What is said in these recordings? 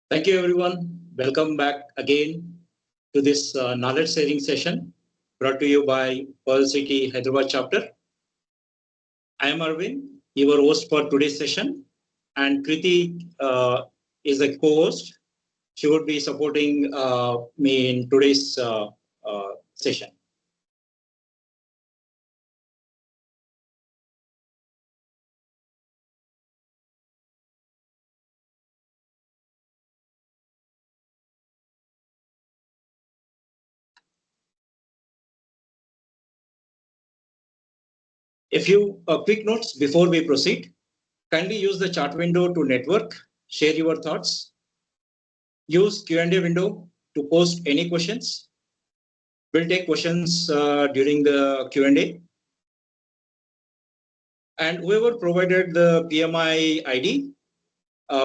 Thank you, everyone. Welcome back again to this knowledge sharing session brought to you by Pearl City Hyderabad chapter. I am Arvind, your host for today's session, and Kriti is the co-host. She would be supporting me in today's session. A few quick notes before we proceed. Kindly use the chat window to network, share your thoughts. Use Q&A window to post any questions. We'll take questions during the Q&A. And whoever provided the PMI ID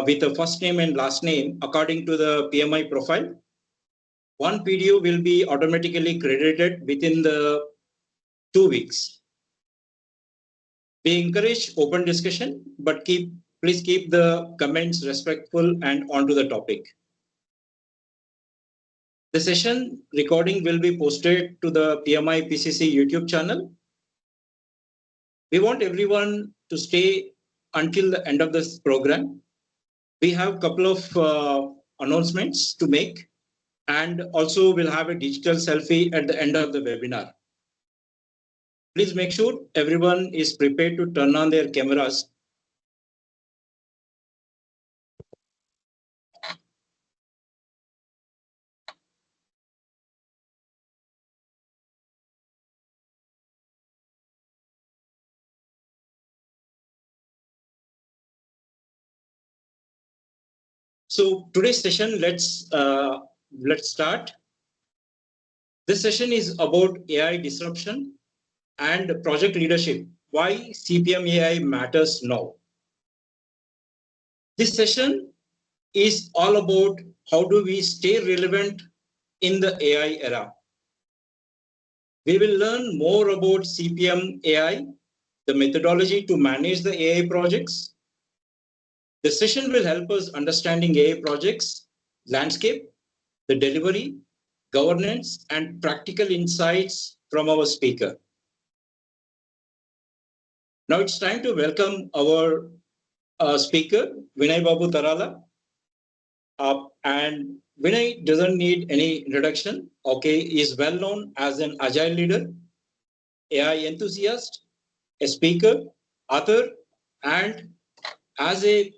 with the first name and last name according to the PMI profile, one PDO will be automatically credited within the 2 weeks. We encourage open discussion, but please keep the comments respectful and onto the topic. The session recording will be posted to the PMIPCC YouTube channel. We want everyone to stay until the end of this program. We have a couple of announcements to make, and also we'll have a digital selfie at the end of the webinar. Please make sure everyone is prepared to turn on their cameras. So today's session, let's start. This session is about AI disruption and project leadership. Why CPMAI matters now. This session is all about how do we stay relevant in the AI era. We will learn more about CPMAI, the methodology to manage the AI projects. The session will help us understanding AI projects, landscape, the delivery, governance, and practical insights from our speaker. Now it's time to welcome our speaker, Vinay Babu Tarala. And Vinay doesn't need any introduction. Okay, he is well known as an agile leader, AI enthusiast, a speaker, author, and as a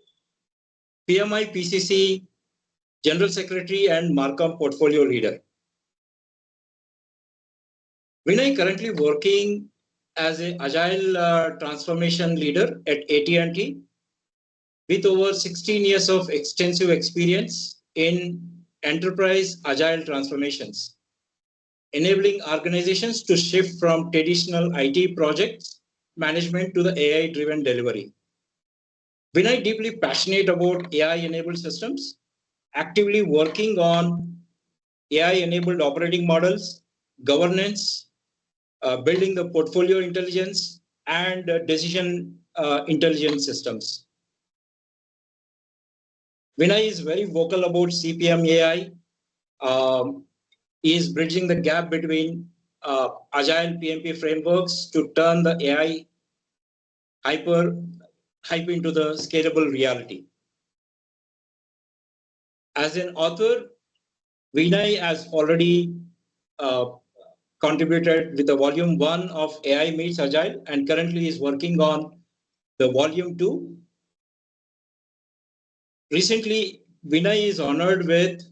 PMIPCC General Secretary and Markham Portfolio Leader. Vinay currently working as an Agile transformation leader at AT&T with over 16 years of extensive experience in enterprise Agile transformations, enabling organizations to shift from traditional IT projects management to the AI-driven delivery. Vinay deeply passionate about AI-enabled systems, actively working on AI-enabled operating models, governance, building the portfolio intelligence, and decision intelligence systems. Vinay is very vocal about CPMAI. He is bridging the gap between Agile PMP frameworks to turn the AI hype into the scalable reality. As an author, Vinay has already contributed with the volume 1 of AI Meets Agile and currently is working on the volume 2. Recently, Vinay is honored with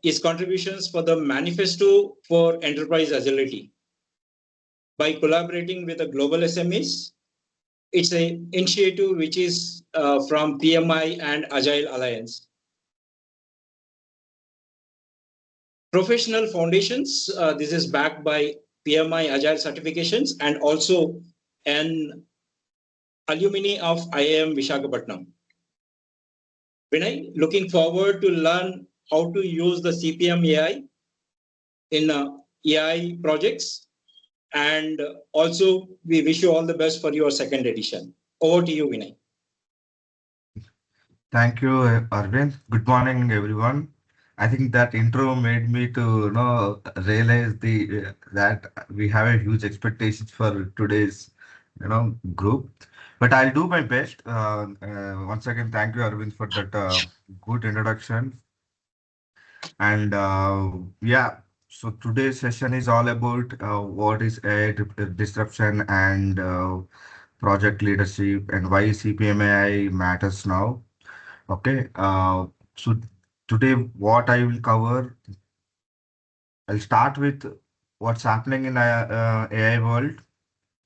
his contributions for the Manifesto for Enterprise Agility. By collaborating with the global SMEs, it's an initiative which is from PMI and Agile Alliance. Professional foundations, this is backed by PMI Agile certifications and also an alumni of IIM Visakhapatnam. Vinay, looking forward to learn how to use the CPMAI in AI projects. And also, we wish you all the best for your second edition. Over to you, Vinay. Thank you, Arvind. Good morning, everyone. I think that intro made me to realize the that we have a huge expectations for today's group. But I'll do my best. Once again, thank you, Arvind, for that good introduction. And yeah, so today's session is all about what is a disruption and project leadership and why CPMAI matters now. Okay, so today what I will cover, I'll start with what's happening in AI world.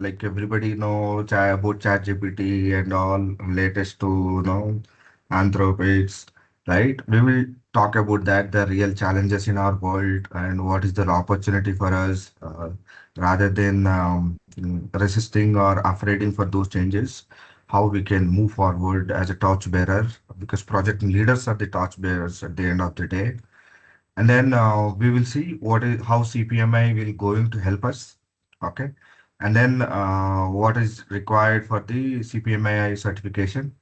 Like everybody know about ChatGPT and all latest to Anthropics, right? We will talk about that, the real challenges in our world and what is the opportunity for us, rather than resisting or afraiding for those changes. How we can move forward as a torch bearer, because project leaders are the torch bearers at the end of the day. And then we will see what is how CPMI will going to help us. Okay. And then what is required for the CPMI certification.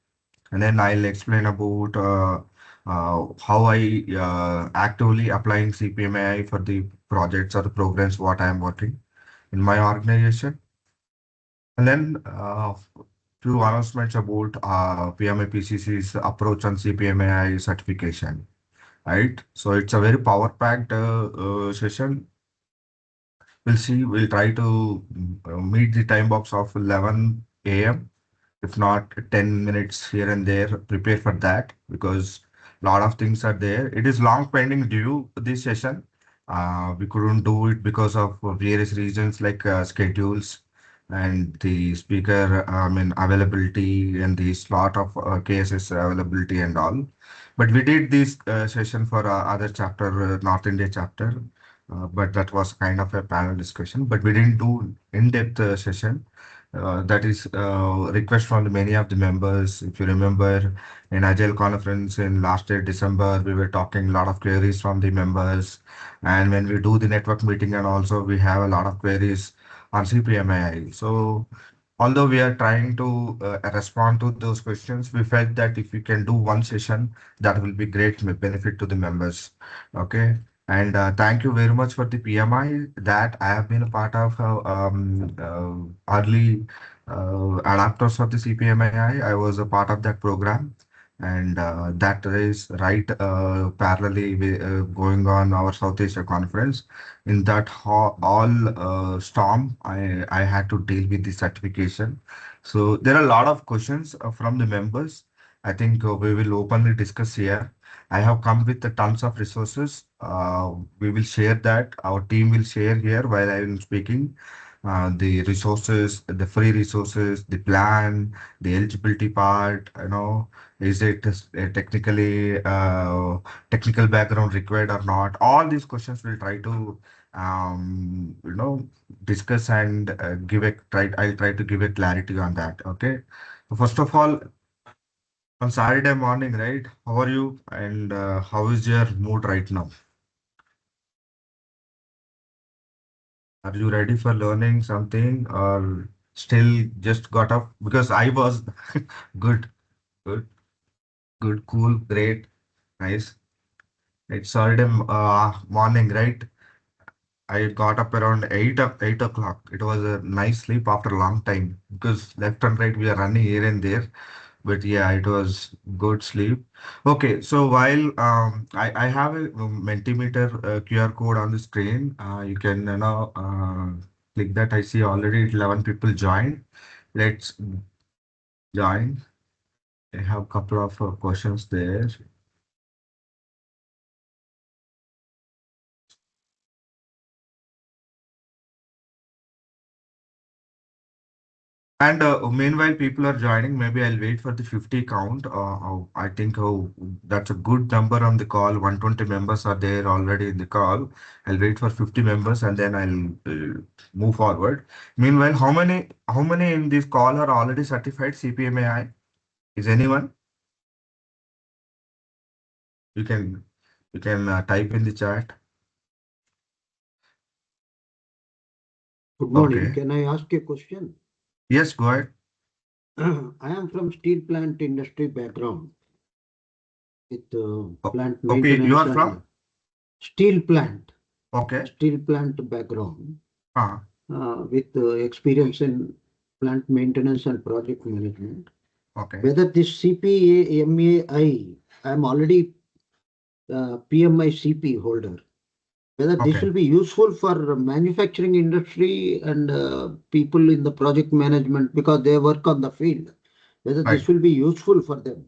And then I'll explain about how I actively applying CPMI for the projects or the programs what I am working in my organization. And then few announcements about PMIPCC's approach on CPMI certification, right? So it's a very power packed session. We'll see. We'll try to meet the time box of 11 a.m. If not 10 minutes here and there. Prepare for that because a lot of things are there. It is long pending due this session. We couldn't do it because of various reasons like schedules and the speaker, availability and the slot of cases availability and all. But we did this session for other chapter, North India chapter, but that was kind of a panel discussion. But we didn't do in-depth session. That is request from many of the members. If you remember, in Agile conference in last year December, we were talking a lot of queries from the members, and when we do the network meeting, and also we have a lot of queries on CPMAI. So although we are trying to respond to those questions, we felt that if we can do one session, that will be great benefit to the members. Okay. And thank you very much for the PMI that I have been a part of early adapters of the CPMAI. I was a part of that program. And that is right parallelly going on our South Asia conference. In that all storm, I had to deal with the certification. So there are a lot of questions from the members. I think we will openly discuss here. I have come with the tons of resources. We will share that. Our team will share here while I am speaking. The resources, the free resources, the plan, the eligibility part, is it technically technical background required or not? All these questions we'll try to discuss and give a try. I'll try to give a clarity on that. Okay. So first of all, on Saturday morning, right? How are you? And how is your mood right now? Are you ready for learning something or still just got up? Because I was good, good, good, cool, great, nice. It's Saturday morning, right? I got up around 8 o'clock. It was a nice sleep after a long time because left and right we are running here and there. But yeah, it was good sleep. Okay, so while I have a Mentimeter QR code on the screen, you can click that. I see already 11 people joined. Let's join. I have a couple of questions there. And meanwhile, people are joining. Maybe I'll wait for the 50 count. I think that's a good number on the call. 120 members are there already in the call. I'll wait for 50 members and then I'll move forward. Meanwhile, how many in this call are already certified CPMAI? Is anyone? You can type in the chat. Good morning. Okay. Can I ask a question? Yes, go ahead. I am from steel plant industry background. with plant Okay, you maintenance are and from? steel plant, Okay. steel plant background, Uh, with experience in plant maintenance and project management. okay. Whether this CPMAI, I'm already PMI CP holder. Whether this Okay. will be useful for manufacturing industry and people in the project management because they work on the field. Whether this Right. will be useful for them.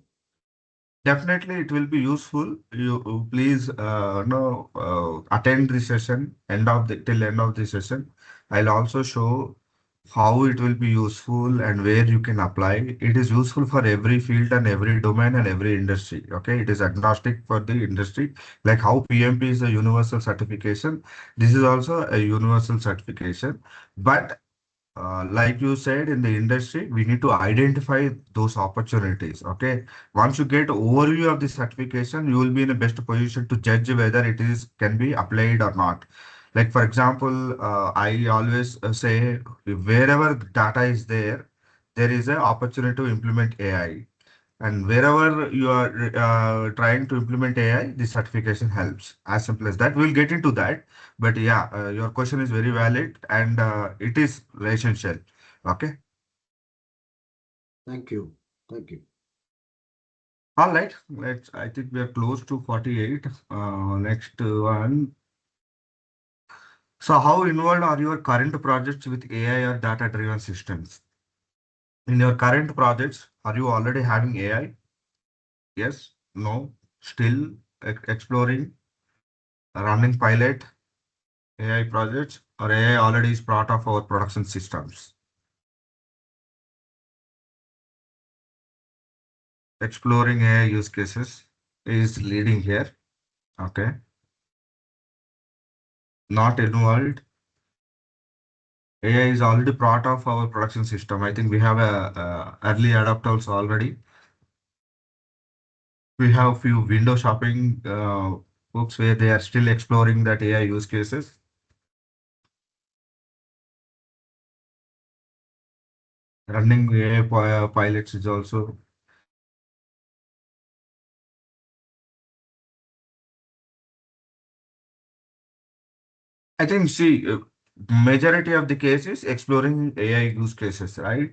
Definitely, it will be useful. You please no attend the session end of the till end of the session. I'll also show how it will be useful and where you can apply. It is useful for every field and every domain and every industry. Okay, it is agnostic for the industry. Like how PMP is a universal certification, this is also a universal certification. But like you said, in the industry, we need to identify those opportunities. Okay. Once you get overview of the certification, you will be in a best position to judge whether it is can be applied or not. Like for example, I always say wherever data is there, there is an opportunity to implement AI. And wherever you are trying to implement AI, the certification helps. As simple as that. We'll get into that. But yeah, your question is very valid and it is essential. Okay. Thank you. Thank you. All right. I think we are close to 48. Next one. So how involved are your current projects with AI or data-driven systems? In your current projects, are you already having AI? Yes, no, still exploring, running pilot, AI projects, or AI already is part of our production systems. Exploring AI use cases is leading here. Okay. Not involved. AI is already part of our production system. I think we have a early adopters already. We have few window shopping folks where they are still exploring that AI use cases. Running AI pilots is also. I think, see, majority of the cases exploring AI use cases, right?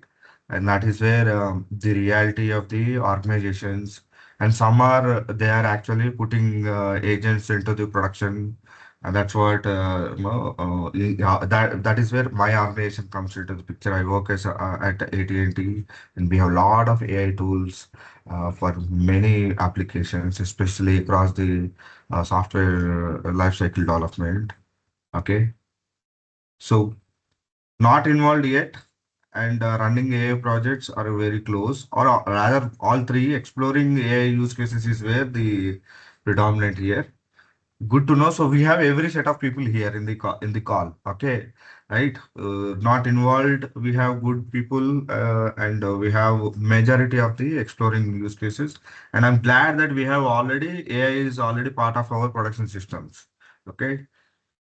And that is where the reality of the organizations, and some are they are actually putting agents into the production, and that's what that is where my organization comes into the picture. I work as at AT&T, and we have a lot of AI tools for many applications, especially across the software lifecycle development. Okay, so not involved yet, and running AI projects are very close, or rather, all three exploring AI use cases is where the predominant here. Good to know. So we have every set of people here in the call. Okay, right? Not involved. We have good people, and we have majority of the exploring use cases. And I'm glad that we have already AI is already part of our production systems. Okay.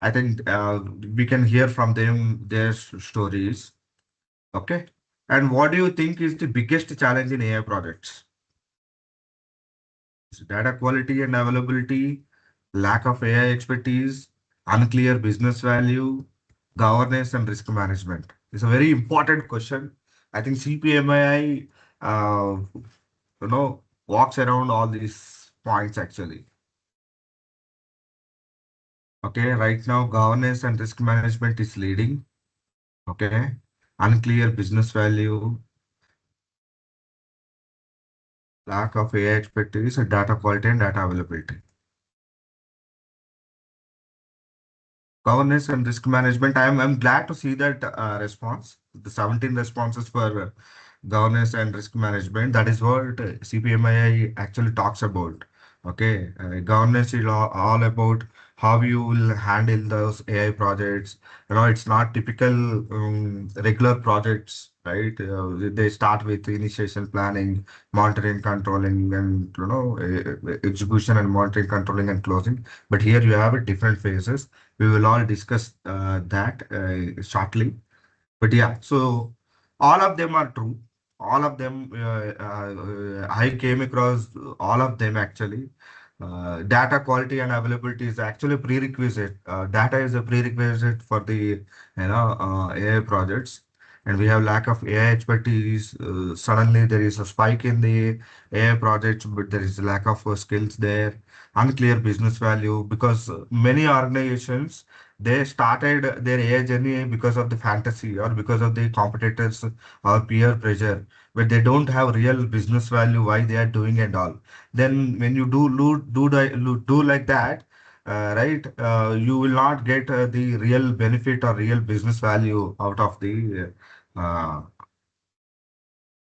I think we can hear from them their stories. Okay. And what do you think is the biggest challenge in AI projects? Is data quality and availability, lack of AI expertise, unclear business value, governance and risk management? It's a very important question. I think CPMAI, walks around all these points actually. Okay. Right now, governance and risk management is leading. Okay. Unclear business value, lack of AI expertise, and data quality and data availability. Governance and risk management. I'm glad to see that response. The 17 responses for governance and risk management. That is what CPMI actually talks about. Okay, governance is all about how you will handle those AI projects. It's not typical regular projects, right? They start with initiation planning, monitoring, controlling, and execution and monitoring, controlling, and closing. But here you have a different phases. We will all discuss that shortly. But yeah, so all of them are true. all of them. I came across all of them actually. Data quality and availability is actually a prerequisite. Data is a prerequisite for the AI projects, and we have lack of AI expertise. Suddenly there is a spike in the AI projects, but there is a lack of skills there, unclear business value because many organizations they started their AI journey because of the fantasy or because of the competitors or peer pressure, but they don't have real business value why they are doing and all. Then when you do like that, right, you will not get the real benefit or real business value out of the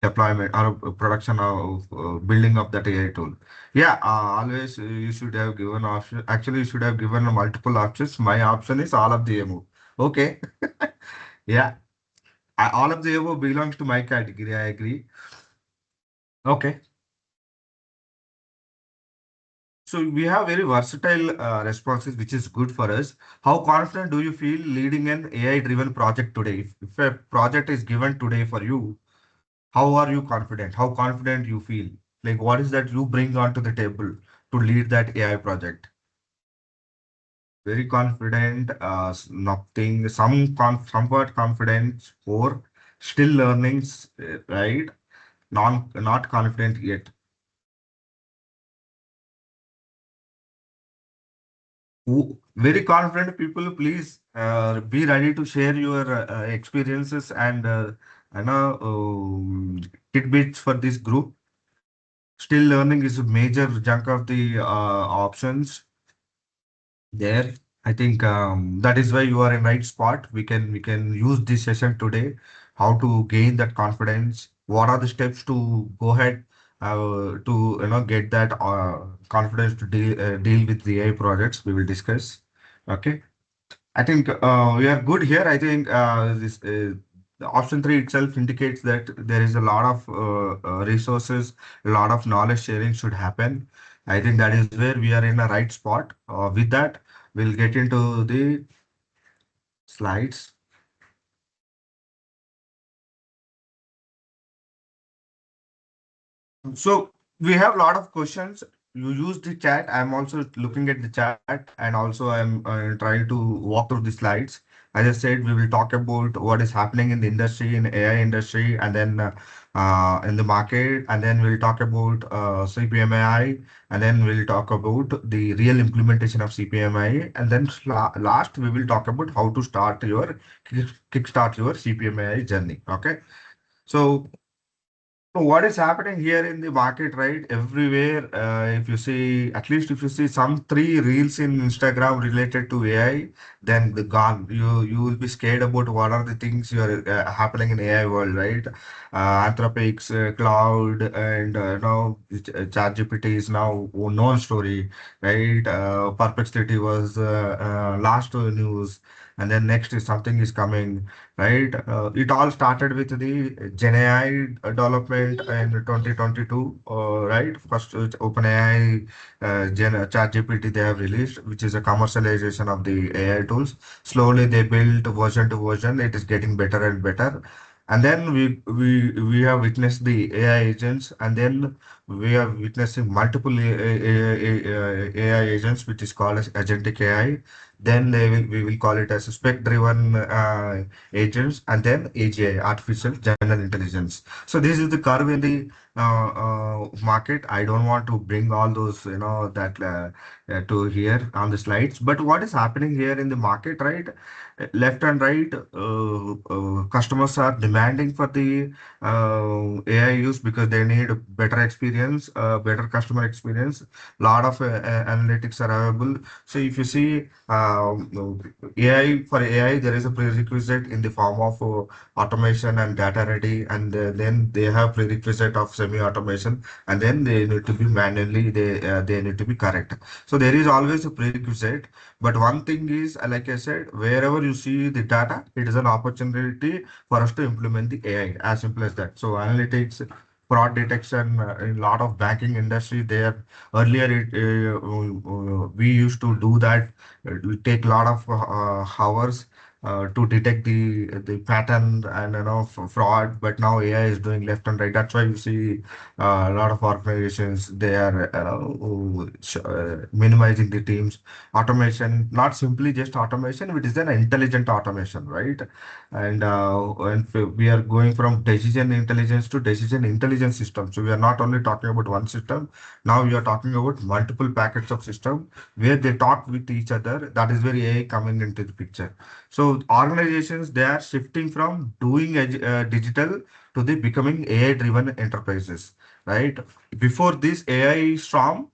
deployment or production of building of that AI tool. Yeah, always you should have given option. Actually, you should have given multiple options. My option is all of the above. Okay. Yeah, all of the above belongs to my category. I agree. Okay. So we have very versatile responses, which is good for us. How confident do you feel leading an AI-driven project today? If a project is given today for you, how are you confident? How confident you feel? Like what is that you bring onto the table to lead that AI project? Very confident, nothing, somewhat confident, or still learning, right? Not confident yet. Very confident people, please be ready to share your experiences and tidbits for this group. Still learning is a major chunk of the options there. I think that is why you are in right spot. We can use this session today. How to gain that confidence? What are the steps to go ahead to get that confidence to deal with the AI projects? We will discuss. Okay. I think we are good here. I think this the option three itself indicates that there is a lot of resources, a lot of knowledge sharing should happen. I think that is where we are in a right spot. With that, we'll get into the slides. So we have a lot of questions. You use the chat. I'm also looking at the chat and also I'm trying to walk through the slides. As I said, we will talk about what is happening in the industry, in AI industry, and then in the market, and then we'll talk about CPMAI, and then we'll talk about the real implementation of CPMAI, and then last we will talk about how to start your kickstart your CPMAI journey. Okay. So what is happening here in the market, right? Everywhere, if you see, at least if you see some three reels in Instagram related to AI, then the gone. You will be scared about what are the things you are happening in AI world, right? Anthropic's cloud and now ChatGPT is now a known story, right? Perplexity was last news, and then next is something is coming, right? It all started with the Gen AI development in 2022, right? First, OpenAI, ChatGPT they have released, which is a commercialization of the AI tools. Slowly, they build version to version. It is getting better and better. And then we have witnessed the AI agents, and then we are witnessing multiple AI agents, which is called as agentic AI. Then we will call it as spec-driven agents, and then AGI, artificial general intelligence. So this is the curve in the market. I don't want to bring all those, that to here on the slides. But what is happening here in the market, right? Left and right, customers are demanding for the AI use because they need better experience, better customer experience. Lot of analytics are available. So if you see AI, for AI, there is a prerequisite in the form of automation and data ready, and then they have prerequisite of semi-automation, and then they need to be manually, they need to be correct. So there is always a prerequisite. But one thing is, like I said, wherever you see the data, it is an opportunity for us to implement the AI. As simple as that. So analytics, fraud detection in a lot of banking industry there. Earlier, we used to do that. It will take a lot of hours. to detect the pattern and fraud. But now AI is doing left and right. That's why you see a lot of organizations, they are minimizing the teams. Automation, not simply just automation, it is an intelligent automation, right? And we are going from decision intelligence to decision intelligence system. So we are not only talking about one system. Now we are talking about multiple packets of system where they talk with each other. That is where AI coming into the picture. So organizations, they are shifting from doing digital to the becoming AI driven enterprises, right? Before this AI storm,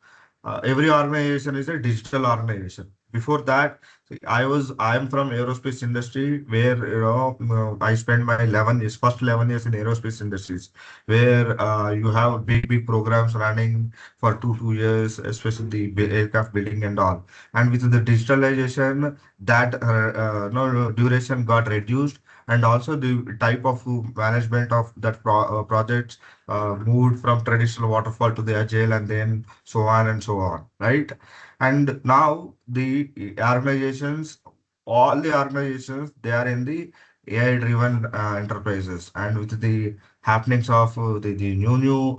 every organization is a digital organization. Before that, I am from aerospace industry where I spent my 11 years, first 11 years in aerospace industries, where you have big programs running for 2 years, especially the aircraft building and all. And with the digitalization, that no duration got reduced, and also the type of management of that projects moved from traditional waterfall to the agile, and then so on and so on, right? And now the organizations, all the organizations, they are in the AI driven enterprises. And with the happenings of the new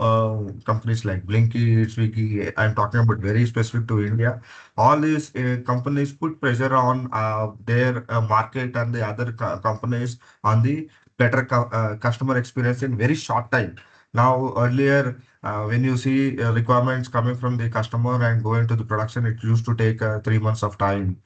companies like Blinkit, Swiggy, I'm talking about very specific to India. All these companies put pressure on their market and the other companies on the better customer experience in very short time. Now, earlier, when you see requirements coming from the customer and going to the production, it used to take 3 months of time.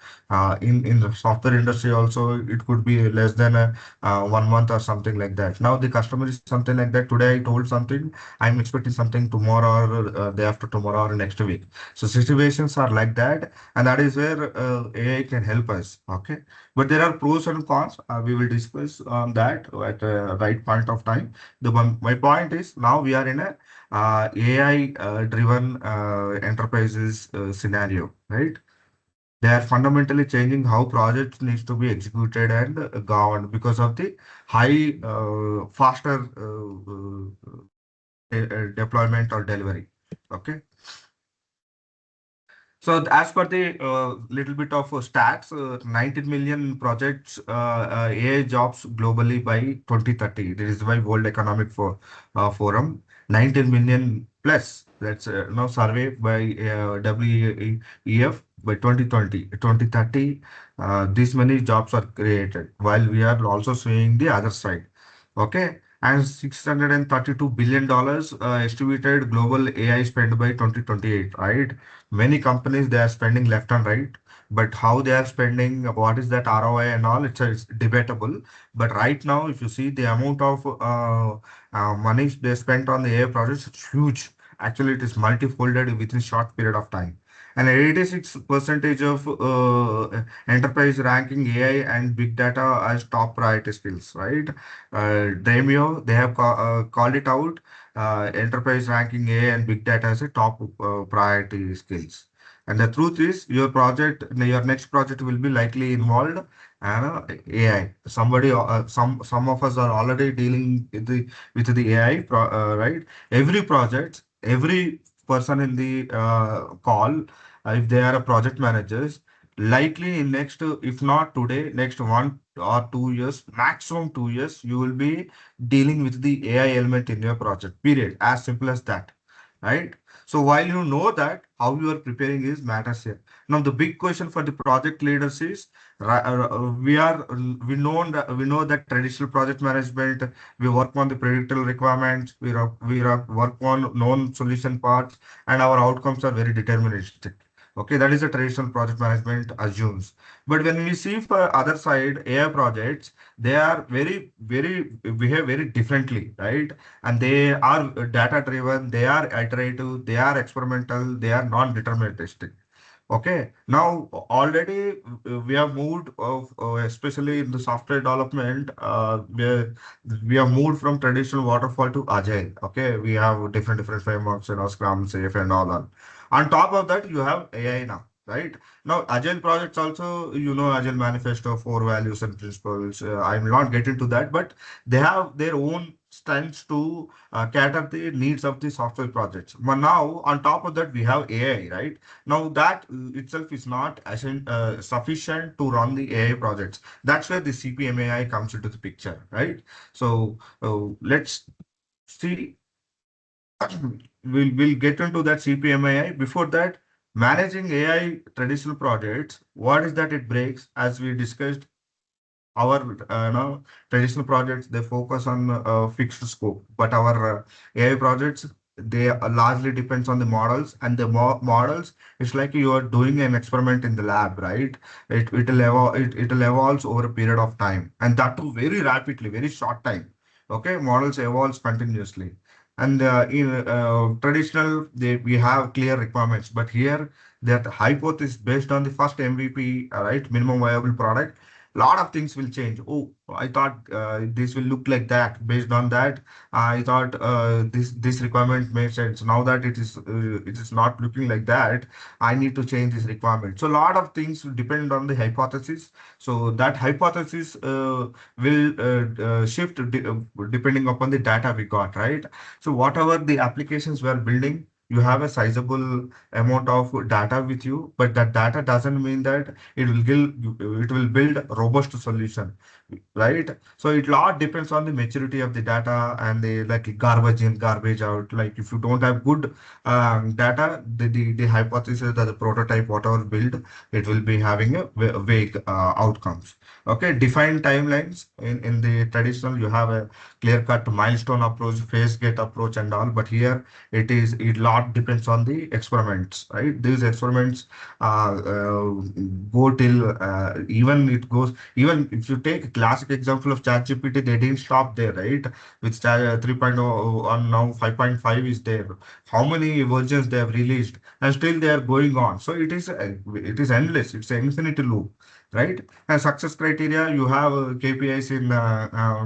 In the software industry also, it could be less than 1 month or something like that. Now the customer is something like that. Today I told something, I'm expecting something tomorrow or day after tomorrow or next week. So situations are like that, and that is where AI can help us. Okay, but there are pros and cons. We will discuss on that at the right point of time. My point is, now we are in a AI driven enterprises scenario, right? They are fundamentally changing how projects needs to be executed and governed because of the high, faster deployment or delivery. Okay. So as per the little bit of stats, 19 million projects, AI jobs globally by 2030. This is by World Economic Forum. 19 million plus. That's now survey by WEF by 2020, 2030. This many jobs are created. While we are also seeing the other side. Okay. And $632 billion estimated global AI spend by 2028, right? Many companies, they are spending left and right, but how they are spending, what is that ROI and all, it's debatable. But right now, if you see the amount of money they spent on the AI projects, it's huge. Actually, it is multi-folded within short period of time. And 86 percentage of enterprise ranking AI and big data as top priority skills, right? Daimyo, they have called it out, enterprise ranking AI and big data as a top priority skills. And the truth is, your next project will be likely involved AI. Some of us are already dealing with the AI, right? Every project, every person in the call, if they are a project managers, likely in next, if not today, next 1 or 2 years, maximum 2 years, you will be dealing with the AI element in your project, period. As simple as that, right? So while you know that, how you are preparing is matters here. Now the big question for the project leaders is, we know that traditional project management, we work on the predictable requirements, work on known solution parts, and our outcomes are very deterministic. Okay, that is a traditional project management assumes. But when we see for other side AI projects, they are behave very differently, right? And they are data driven, they are iterative, they are experimental, they are non-deterministic. Okay, now already we have moved of especially in the software development, we have moved from traditional waterfall to agile. Okay, we have different frameworks, Scrum, Safe, and all that. On top of that, you have AI now. Right now, agile projects also, agile manifesto, four values and principles. I will not get into that, but they have their own tends to cater the needs of the software projects. But now, on top of that, we have AI, right? Now, that itself is not sufficient to run the AI projects. That's where the CPMAI comes into the picture, right? So, let's see. We'll get into that CPMAI. Before that, managing AI traditional projects, what is that it breaks? As we discussed, our traditional projects, they focus on fixed scope, but our AI projects, they largely depends on the models, and the models, it's like you are doing an experiment in the lab, right? It'll evolves over a period of time, and that too very rapidly, very short time. Okay, models evolves continuously. And in traditional, we have clear requirements, but here that hypothesis based on the first MVP, right, minimum viable product, lot of things will change. Oh, I thought this will look like that. Based on that, I thought this requirement made sense. Now that it is not looking like that, I need to change this requirement. So a lot of things will depend on the hypothesis. So that hypothesis will shift depending upon the data we got, right? So whatever the applications we are building, you have a sizable amount of data with you, but that data doesn't mean that it will build a robust solution, right? So it lot depends on the maturity of the data and the like garbage in, garbage out. Like if you don't have good data, the hypothesis that the prototype, whatever build, it will be having a vague outcomes. Okay, defined timelines. In the traditional, you have a clear-cut milestone approach, phase gate approach, and all. But here, it lot depends on the experiments, right? These experiments go till even it goes, even if you take a classic example of ChatGPT, they didn't stop there, right? With 3.0 and now 5.5 is there. How many versions they have released, and still they are going on. So it is endless. It's an infinity loop, right? And success criteria, you have KPIs in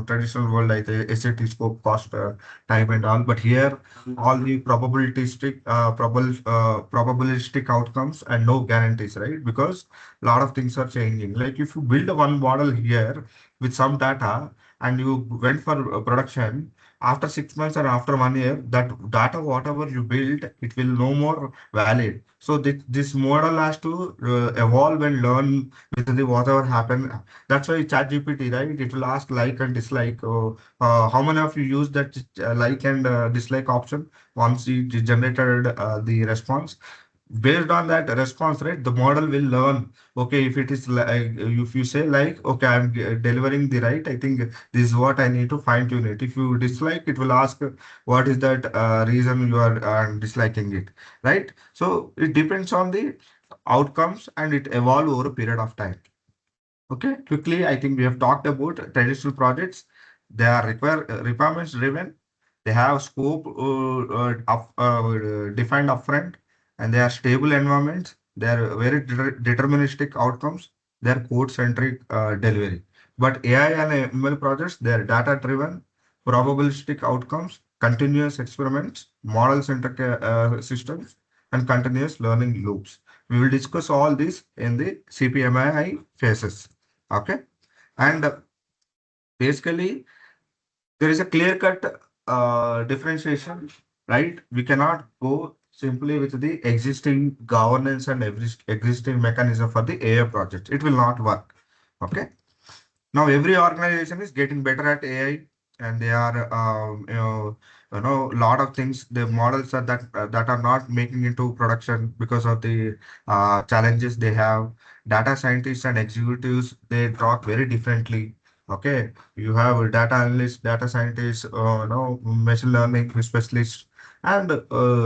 traditional world like the SAT scope, cost, time, and all. But here, all the probabilistic outcomes and no guarantees, right? Because a lot of things are changing. Like if you build one model here with some data and you went for production, after 6 months or after 1 year, that data, whatever you build, it will no more valid. So this model has to evolve and learn with the whatever happened. That's why ChatGPT, right? It will ask like and dislike. How many of you use that like and dislike option once it generated the response? Based on that response, right, the model will learn. Okay, if it is like, if you say like, okay, I'm delivering the right, I think this is what I need to fine tune it. If you dislike, it will ask what is that reason you are disliking it, right? So it depends on the outcomes and it evolve over a period of time. Okay, quickly, I think we have talked about traditional projects. They are requirements driven. They have scope defined upfront, and they are stable environments. They are very deterministic outcomes. They are code-centric delivery. But AI and ML projects, they are data-driven, probabilistic outcomes, continuous experiments, model-centric systems, and continuous learning loops. We will discuss all this in the CPMI phases. Okay, and basically there is a clear-cut differentiation, right? We cannot go simply with the existing governance and existing mechanism for the AI project. It will not work. Okay. Now every organization is getting better at AI, and they are, a lot of things. The models are that are not making into production because of the challenges they have. Data scientists and executives, they talk very differently. Okay, you have data analysts, data scientists, machine learning specialists, and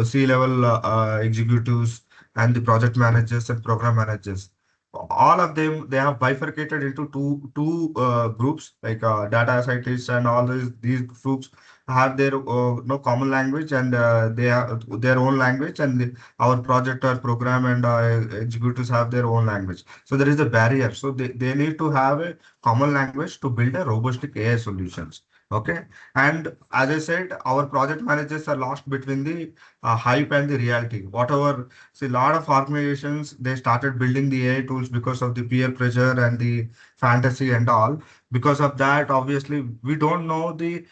C-level executives, and the project managers and program managers. All of them, they have bifurcated into two groups, like data scientists, and all these groups have their no common language, and they have their own language, and our project or program and executives have their own language. So there is a barrier. So they need to have a common language to build a robust AI solutions. Okay. And as I said, our project managers are lost between the hype and the reality. Whatever, see, a lot of organizations, they started building the AI tools because of the peer pressure and the fantasy and all. Because of that, obviously, we don't know the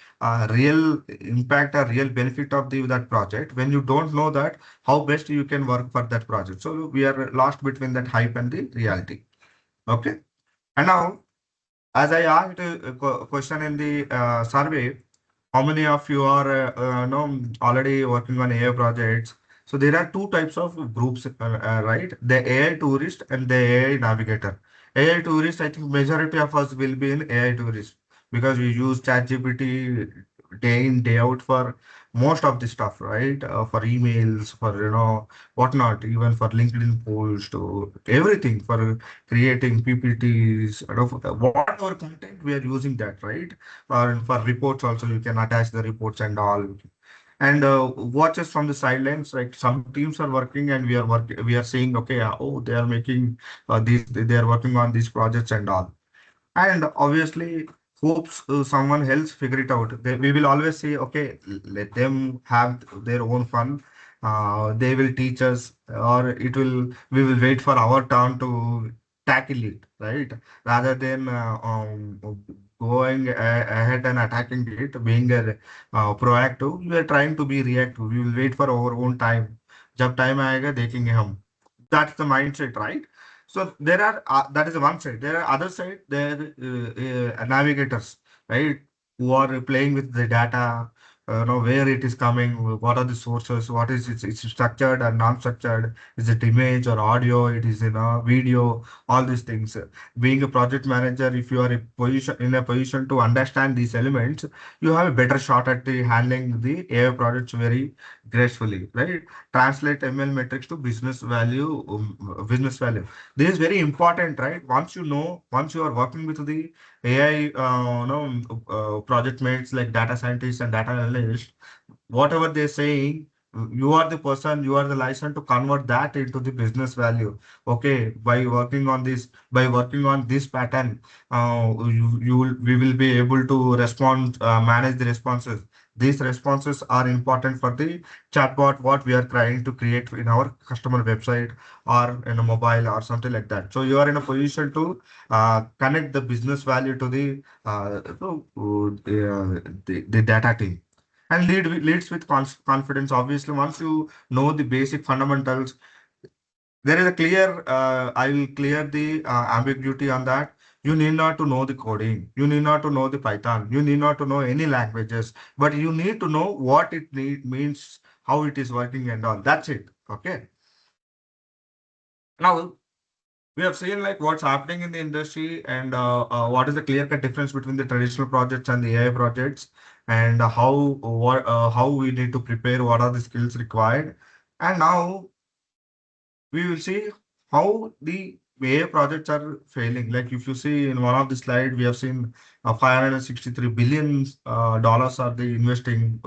real impact or real benefit of that project. When you don't know that, how best you can work for that project. So we are lost between that hype and the reality. Okay. And now, as I asked a question in the survey, how many of you are already working on AI projects? So there are two types of groups, right? The AI tourist and the AI navigator. AI tourist, I think majority of us will be in AI tourist because we use ChatGPT day in day out for most of the stuff, right? For emails, for whatnot, even for LinkedIn post, everything for creating PPTs, whatever content we are using that, right? For reports also, you can attach the reports and all. And watch us from the sidelines. Like some teams are working, and we are saying, okay, oh, they are making they are working on these projects and all. And obviously, hopes someone else figure it out. We will always say, okay, let them have their own fun. They will teach us, or we will wait for our turn to tackle it, right? Rather than going ahead and attacking it, being proactive, we are trying to be reactive. We will wait for our own time. जब time आएगा देखेंगे हम. That's the mindset, right? So there are that is one side. There are other side. There navigators, right, who are playing with the data. Where it is coming, what are the sources, what is it's structured and non-structured. Is it image or audio? It is video. All these things. Being a project manager, if you are in a position to understand these elements, you have a better shot at the handling the AI projects very gracefully, right? Translate ML metrics to business value. This is very important, right? Once you are working with the AI, project mates like data scientists and data analysts, whatever they're saying, you are the person, you are the license to convert that into the business value. Okay, by working on this pattern, we will be able to manage the responses. These responses are important for the chatbot, what we are trying to create in our customer website or in a mobile or something like that. So you are in a position to connect the business value to the data team and leads with confidence. Obviously, once you know the basic fundamentals, there is a clear. I will clear the ambiguity on that. You need not to know the coding. You need not to know the Python. You need not to know any languages, but you need to know what means, how it is working, and all. That's it. Okay. Now we have seen like what's happening in the industry and what is the clear-cut difference between the traditional projects and the AI projects, and how we need to prepare, what are the skills required. And now we will see how the AI projects are failing. Like if you see in one of the slide, we have seen 563 billion dollars are the investing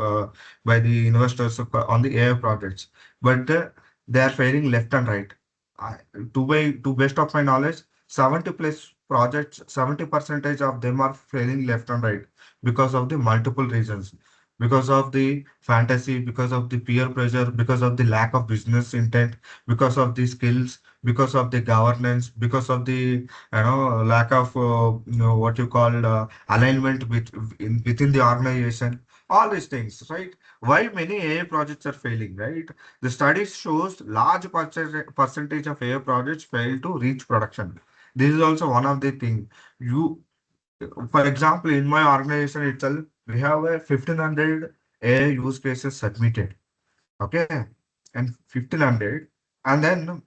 by the investors on the AI projects, but they are failing left and right. I, to best of my knowledge, 70 plus projects, 70 percentage of them are failing left and right because of the multiple reasons. Because of the fantasy, because of the peer pressure, because of the lack of business intent, because of the skills, because of the governance, because of the lack of what you call alignment within the organization. All these things, right? Why many AI projects are failing, right? The studies shows large percentage of AI projects fail to reach production. This is also one of the thing. You, for example, in my organization itself, we have a 1500 AI use cases submitted. Okay, and 1500, and then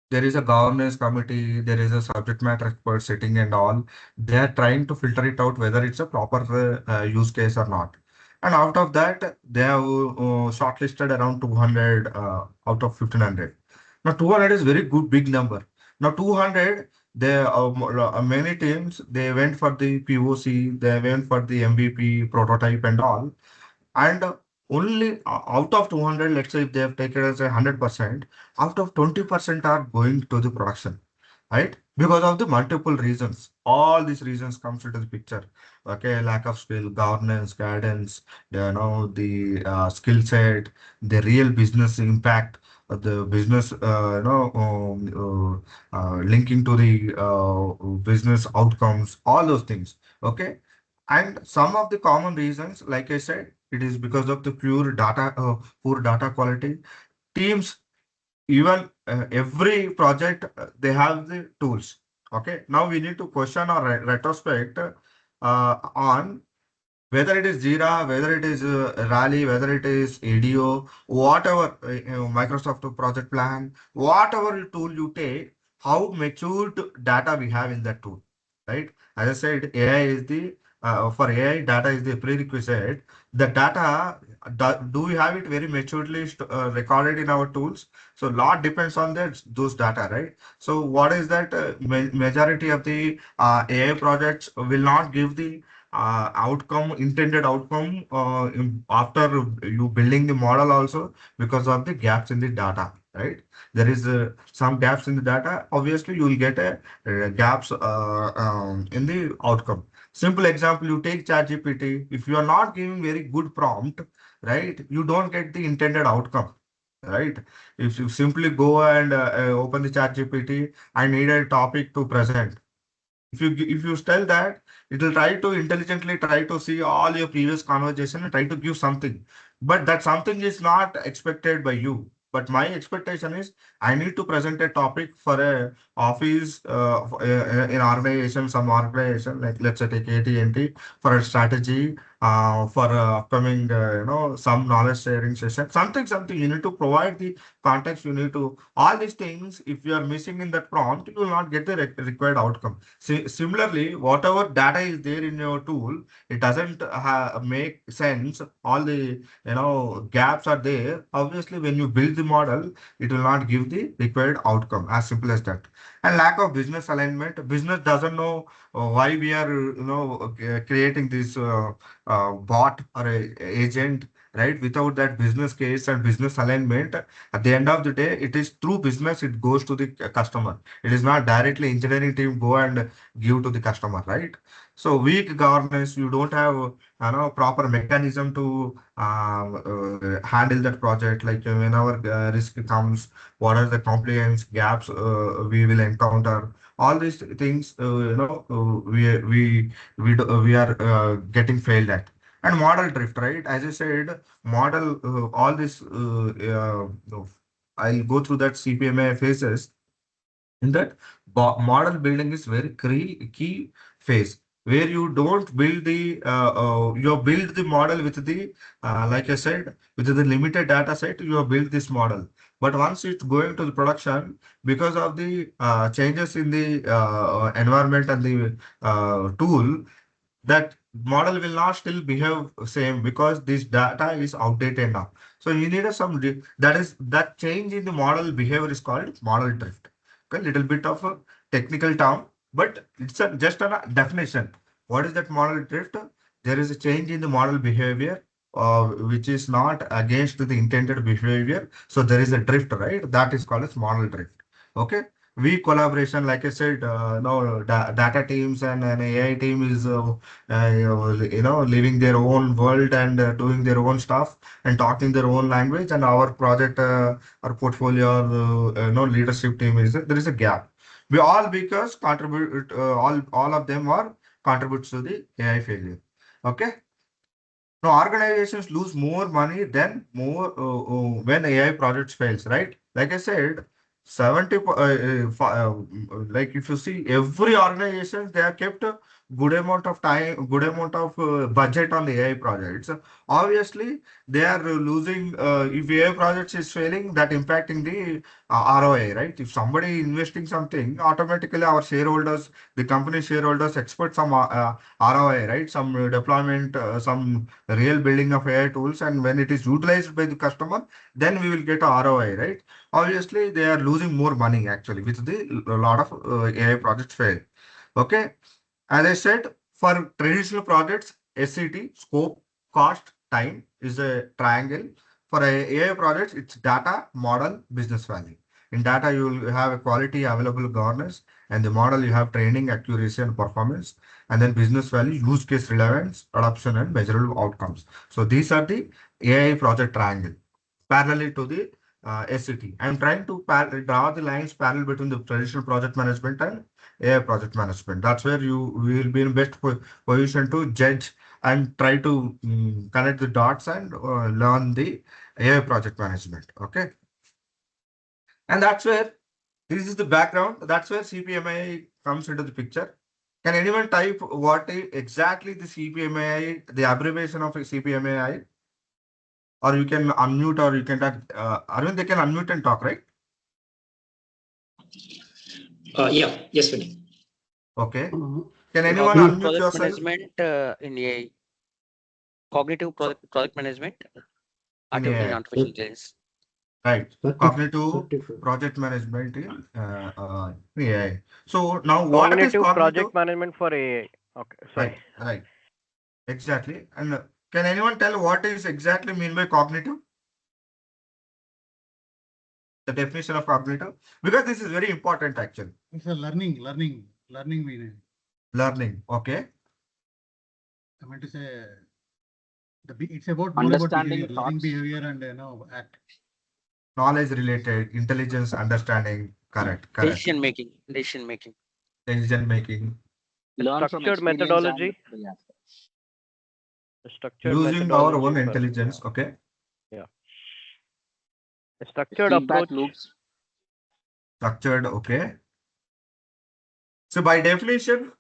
there is a governance committee, there is a subject matter expert sitting and all. They are trying to filter it out whether it's a proper use case or not. And out of that, they have shortlisted around 200 out of 1500. Now 200 is very good big number. Now 200, many teams they went for the POC, they went for the MVP prototype and all, and only out of 200, let's say if they have taken as 100%, out of 20% are going to the production, right? because of the multiple reasons. All these reasons comes into the picture. Okay, lack of skill, governance, guidance, the skill set, the real business impact, the business, linking to the business outcomes, all those things. Okay, and some of the common reasons, like I said, it is because of the poor data quality. Teams, even every project, they have the tools. Okay, now we need to question or retrospect on whether it is Jira, whether it is Rally, whether it is ADO, whatever, Microsoft project plan, whatever tool you take, how matured data we have in that tool, right? As I said, AI is for AI, data is the prerequisite. The data, do we have it very maturely recorded in our tools? So lot depends on those data, right? So what is that? Majority of the AI projects will not give the intended outcome after you building the model also, because of the gaps in the data, right? There is some gaps in the data. Obviously, you will get a gaps in the outcome. Simple example, you take ChatGPT. If you are not giving very good prompt, right, you don't get the intended outcome. Right. If you simply go and open the ChatGPT, I need a topic to present. If you tell that, it will try to intelligently try to see all your previous conversation and try to give something, but that something is not expected by you. But my expectation is I need to present a topic for a office, in organization, some organization, like let's say take AT&T, for a strategy, for upcoming, some knowledge sharing session, something you need to provide the context. You need to all these things. If you are missing in that prompt, you will not get the required outcome. Similarly, whatever data is there in your tool, it doesn't make sense. All the gaps are there. Obviously, when you build the model, it will not give the required outcome. As simple as that. And lack of business alignment. Business doesn't know why we are creating this bot or a agent. Right, without that business case and business alignment, at the end of the day, it is through business it goes to the customer. It is not directly engineering team go and give to the customer, right? So weak governance, you don't have proper mechanism to handle that project. Like whenever risk comes, what are the compliance gaps we will encounter? All these things, we are getting failed at. And model drift, right? As I said, model all this. I'll go through that CPMA phases. In that, model building is very key phase, where you don't build you build the model with the like I said, with the limited data set, you have built this model. But once it's going to the production, because of the changes in the environment and the tool, that model will not still behave same, because this data is outdated now. So you need that change in the model behavior is called model drift. Okay, little bit of a technical term, but it's just a definition. What is that model drift? There is a change in the model behavior, which is not against the intended behavior. So there is a drift, right? That is called as model drift. Okay. We collaboration, like I said, no data teams and an AI team is living their own world and doing their own stuff and talking their own language, and our project, our portfolio, leadership team is there is a gap. We all because contribute, all of them are contributes to the AI failure. Okay. Now, organizations lose more money than more when AI projects fails, right? Like I said, 70, like if you see every organization, they have kept a good amount of time, good amount of budget on the AI projects. Obviously, they are losing, if AI projects is failing, that impacting the ROI, right? If somebody investing something, automatically our shareholders, the company shareholders expect some ROI, right? Some deployment, some real building of AI tools, and when it is utilized by the customer, then we will get a ROI, right? Obviously, they are losing more money actually with the a lot of AI projects fail. Okay, as I said, for traditional projects, SCT, scope, cost, time is a triangle. For AI projects, it's data, model, business value. In data, you will have a quality, available governance, And the model, you have training, accuracy, and performance. And then business value, use case relevance, adoption, and measurable outcomes. So these are the AI project triangle parallel to the SCT. I'm trying to draw the lines parallel between the traditional project management and AI project management. That's where you will be in best position to judge and try to connect the dots and learn the AI project management. Okay. And that's where this is the background. That's where CPMI comes into the picture. Can anyone type what exactly the CPMI, the abbreviation of CPMAI? Or you can unmute, or you can talk. Arvind, they can unmute and talk, right? Yeah, yes, Vinay. Okay. Can anyone Cognitive unmute project yourself? management in AI. Cognitive project management In in AI, artificial intelligence. right? Cognitive Certified. project management in AI. So now, what is Cognitive cognitive? project management for AI. Okay, sorry. Right. Exactly. And can anyone tell what is exactly mean by cognitive? The definition of cognitive, because this is very important actually. It's a learning meaning. Learning. Okay. I meant to say it's about more about Understanding behavior, learning thoughts. behavior and act. Knowledge related, intelligence, understanding. Correct. Decision making. Decision making. Decision making. Learn from Structured experience methodology. and yeah. A structured Using our methodology own for, intelligence. Okay. yeah. A structured Feedback approach. loops. Structured. Okay. So by definition,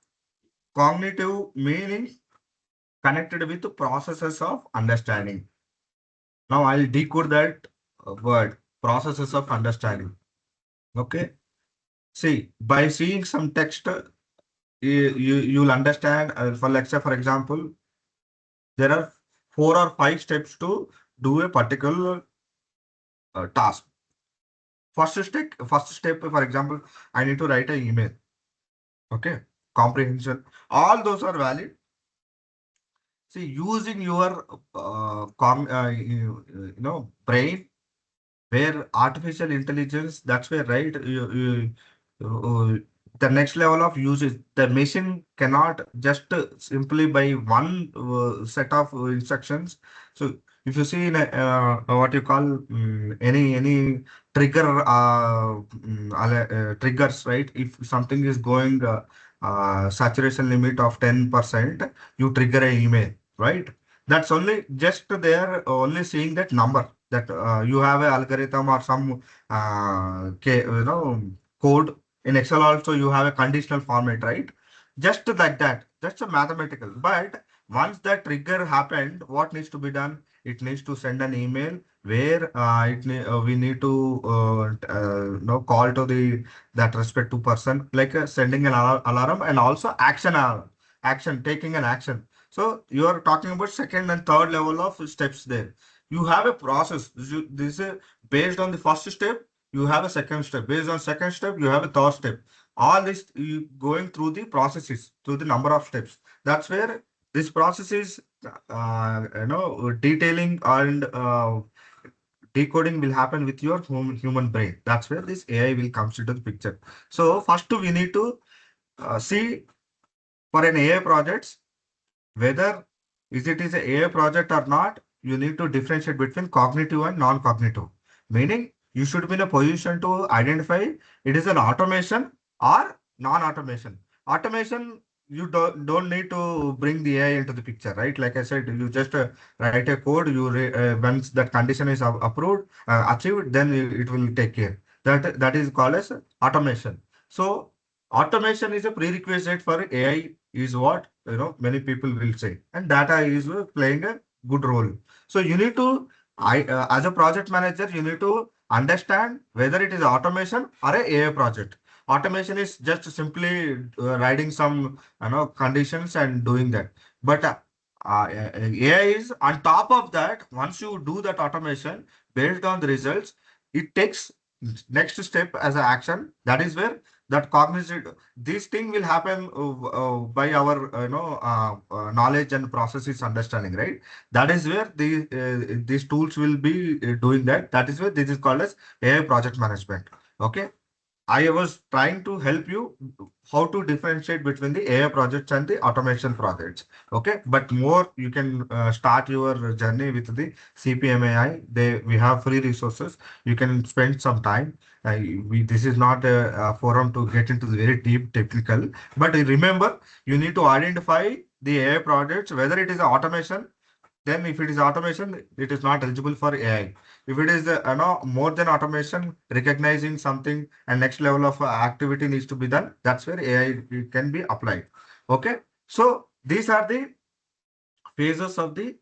cognitive meaning connected with the processes of understanding. Now I'll decode that word, processes of understanding. Okay. See, by seeing some text, you'll understand. For let's say, for example, there are 4 or 5 steps to do a particular task. First step, for example, I need to write an email. Okay. Comprehension. All those are valid. See, using your brain, where artificial intelligence, that's where, right? The next level of usage, the machine cannot just simply by one set of instructions. So if you see in what you call any trigger triggers, right? If something is going saturation limit of 10%, you trigger an email, right? That's only just there, only seeing that number, that you have an algorithm or some code in Excel. Also, you have a conditional format, right? Just like that, that's a mathematical. But once that trigger happened, what needs to be done? It needs to send an email where we need to call to the that respective person, like sending an alarm, and also action, taking an action. So you are talking about second and third level of steps there. You have a process. This is based on the first step. You have a second step. Based on second step, you have a third step. All this you going through the processes, through the number of steps. That's where this process is, detailing and decoding will happen with your human brain. That's where this AI will come into the picture. So first we need to see for an AI project, whether it is an AI project or not, you need to differentiate between cognitive and non-cognitive. Meaning, you should be in a position to identify it is an automation or non-automation. Automation, you don't need to bring the AI into the picture, right? Like I said, you just write a code. Once that condition is approved, achieved, then it will take care. That is called as automation. So automation is a prerequisite for AI, is what many people will say, and data is playing a good role. So you need to, as a project manager, you need to understand whether it is automation or a AI project. Automation is just simply writing some conditions and doing that, but AI is on top of that. Once you do that automation based on the results, it takes next step as an action. That is where that cognitive, this thing will happen by our knowledge and processes understanding, right? That is where these tools will be doing that. That is where this is called as AI project management. Okay. I was trying to help you how to differentiate between the AI projects and the automation projects. Okay, but more you can start your journey with the CPMAI. We have free resources. You can spend some time. This is not a forum to get into the very deep technical. But remember, you need to identify the AI projects, whether it is automation. Then if it is automation, it is not eligible for AI. If it is more than automation, recognizing something and next level of activity needs to be done, that's where AI can be applied. Okay. So these are the phases of the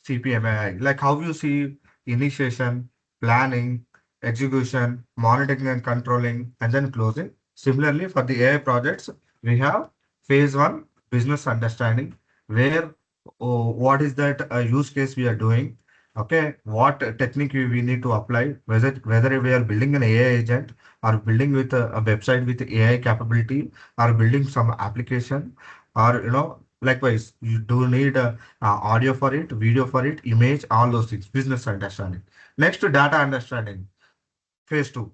CPMAI, like how you see initiation, planning, execution, monitoring and controlling, and then closing. Similarly, for the AI projects, we have phase one, business understanding, where what is that use case we are doing. Okay, what technique we need to apply, whether we are building an AI agent or building with a website with AI capability or building some application or likewise you do need audio for it, video for it, image, all those things, business understanding. Next, data understanding, phase two.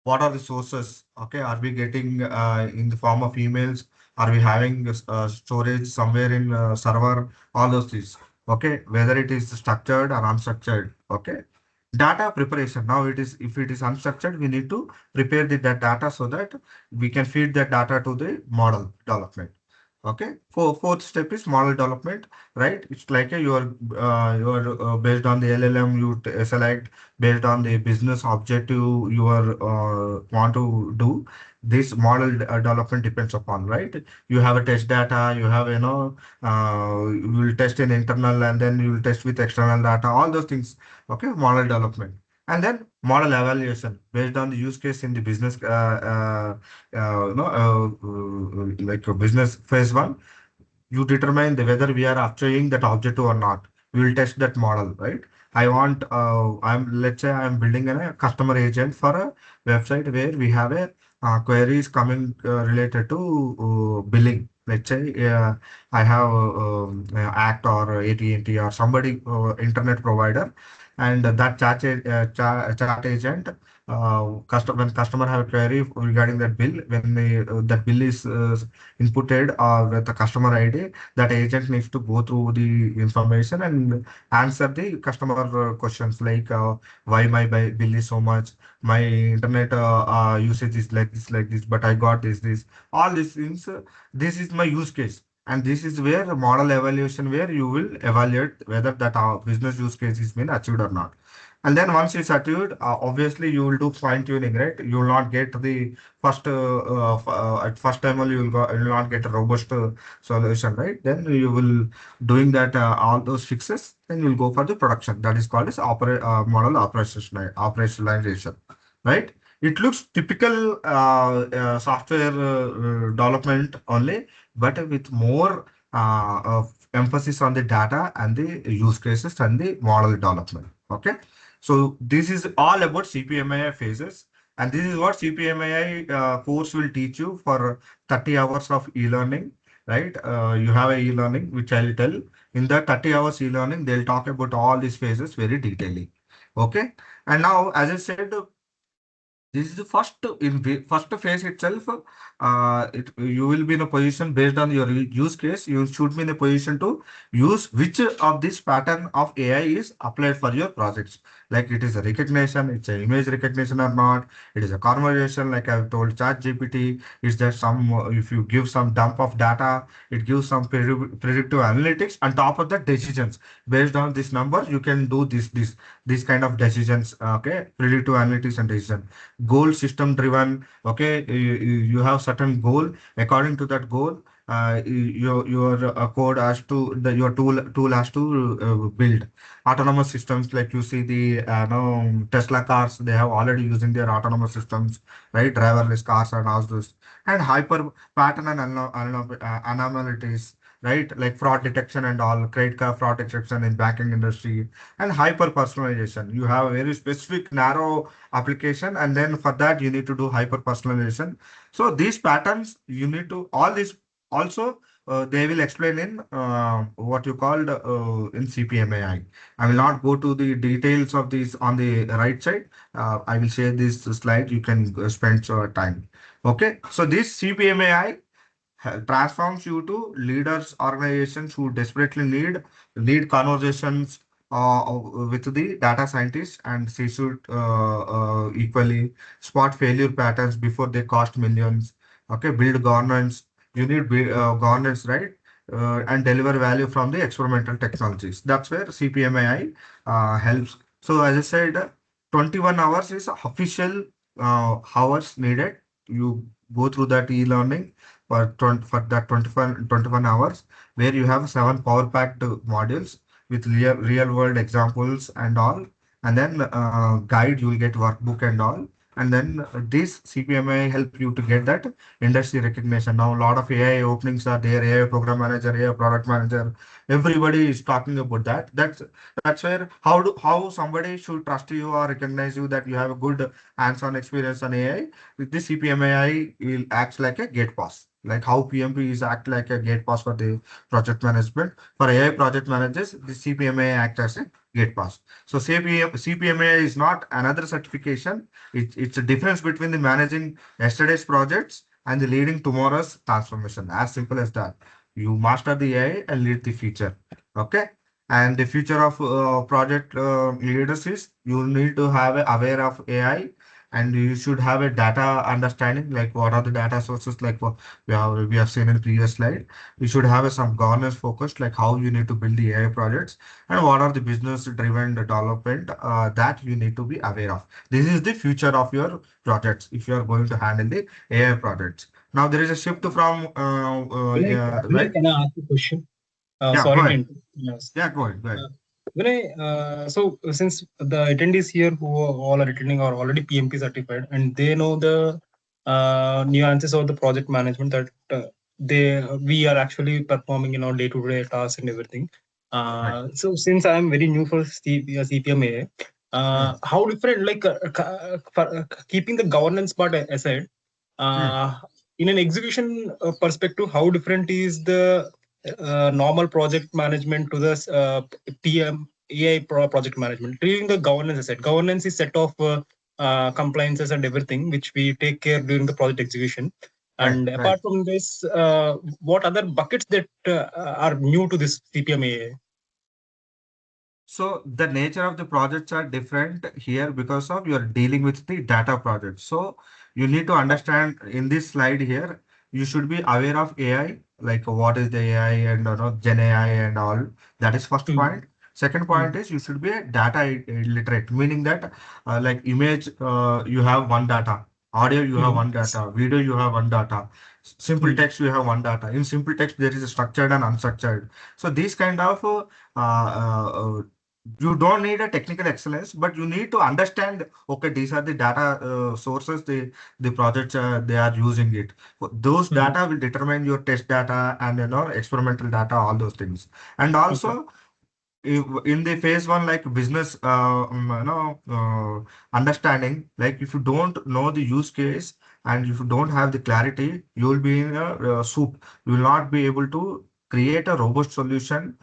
What are the sources? Okay, are we getting in the form of emails? Are we having storage somewhere in server? All those things. Okay, whether it is structured or unstructured. Okay, data preparation. Now it is, if it is unstructured, we need to prepare the that data so that we can feed that data to the model development. Okay. Fourth step is model development, right? It's like you are based on the LLM you select based on the business objective you are want to do. This model development depends upon, right? You have a test data, you have you will test in internal and then you will test with external data, all those things. Okay, model development. And then model evaluation based on the use case in the business like a business phase one, you determine whether we are achieving that objective or not. We will test that model, right? Let's say I'm building a customer agent for a website where we have a queries coming related to billing. Let's say I have Act or AT&T or somebody internet provider, and that chat agent when customer have a query regarding that bill, when that bill is inputted with the customer ID, that agent needs to go through the information and answer the customer questions like why my bill is so much, my internet usage is like this, but I got this, all these things. This is my use case. And this is where the model evaluation, where you will evaluate whether that business use case is been achieved or not. And then once it's achieved, obviously you will do fine tuning, right? You will not get the at first time only you will not get a robust solution, right? Then you will doing that all those fixes, then you will go for the production. That is called as model operationalization, right? It looks typical software development only, but with more emphasis on the data and the use cases and the model development. Okay. So this is all about CPMAI phases, and this is what CPMAI course will teach you for 30 hours of e-learning, right? You have a e-learning, which I'll tell. In the 30 hours e-learning, they'll talk about all these phases very detailing. Okay. And now, as I said, this is the first phase itself. You will be in a position based on your use case. You should be in a position to use which of this pattern of AI is applied for your projects. Like it is a recognition, it's an image recognition or not. It is a conversation, like I've told ChatGPT. Is there some if you give some dump of data, it gives some predictive analytics on top of the decisions. Based on this number, you can do this kind of decisions. Okay, predictive analytics and decision. Goal system driven. Okay, you have certain goal. According to that goal, your code has to your tool has to build autonomous systems. Like you see the Tesla cars, they have already using their autonomous systems, right? Driverless cars and all those, and hyper pattern and anomalies, right? Like fraud detection and all, credit card fraud detection in banking industry, and hyper personalization. You have a very specific narrow application, and then for that you need to do hyper personalization. So these patterns you need to all this also they will explain in what you called in CPMAI. I will not go to the details of these on the right side. I will share this slide. You can spend your time. Okay. So this CPMAI transforms you to leaders organizations who desperately need conversations with the data scientists, and they should equally spot failure patterns before they cost millions. Okay, build governance. You need governance, right? And deliver value from the experimental technologies. That's where CPMAI helps. So as I said, 21 hours is official hours needed. You go through that e-learning for that 21 hours, where you have 7 power packed modules with real world examples and all, and then guide, you will get workbook and all, and then this CPMI help you to get that industry recognition. Now a lot of AI openings are there, AI program manager, AI product manager, everybody is talking about that. That's where how somebody should trust you or recognize you that you have a good hands-on experience on AI. With this CPMAI will act like a gate pass, like how PMP is act like a gate pass for the project management. For AI project managers, the CPMAI act as a gate pass. So CPMAI is not another certification. It's a difference between the managing yesterday's projects and the leading tomorrow's transformation. As simple as that. You master the AI and lead the future. Okay. And the future of project leaders is you need to have aware of AI, and you should have a data understanding, like what are the data sources, like what we have seen in the previous slide. You should have some governance focused, like how you need to build the AI projects, and what are the business driven development that you need to be aware of. This is the future of your projects if you are going to handle the AI projects. Now there is a shift from Vinay, right. can I ask a question? Yeah, go Sorry to ahead. interrupt. Yes. Yeah, go ahead. Vinay, so since the attendees here who all are attending are already PMP certified and they know the nuances of the project management that we are actually performing in our day-to-day tasks and everything. Right. So since I am very new for CPMA, how different, like for, keeping the governance part aside, Hmm. uh, in an execution perspective, how different is the normal project management to the AI project management? During the governance aside, governance is set of compliances and everything which we take care during the project execution. Right, And right. apart from this, what other buckets that are new to this CPMAA? So the nature of the projects are different here because of you're dealing with the data projects. So you need to understand in this slide here, you should be aware of AI, like what is the AI and Gen AI and all. That is first Mm, point. Second point mm, is you should be a data literate, meaning that like image, you have one data, audio you have mm, one data, video you have one data, simple mm, text you have one data. In simple text there is a structured and unstructured. So these kind of you don't need a technical excellence, but you need to understand, okay, these are the data sources, the projects they are using it. Those mm. data will determine your test data and experimental data, all those things. And Okay. also in the phase one, like business understanding, like if you don't know the use case and if you don't have the clarity, you will be in a soup. You will not be able to create a robust solution,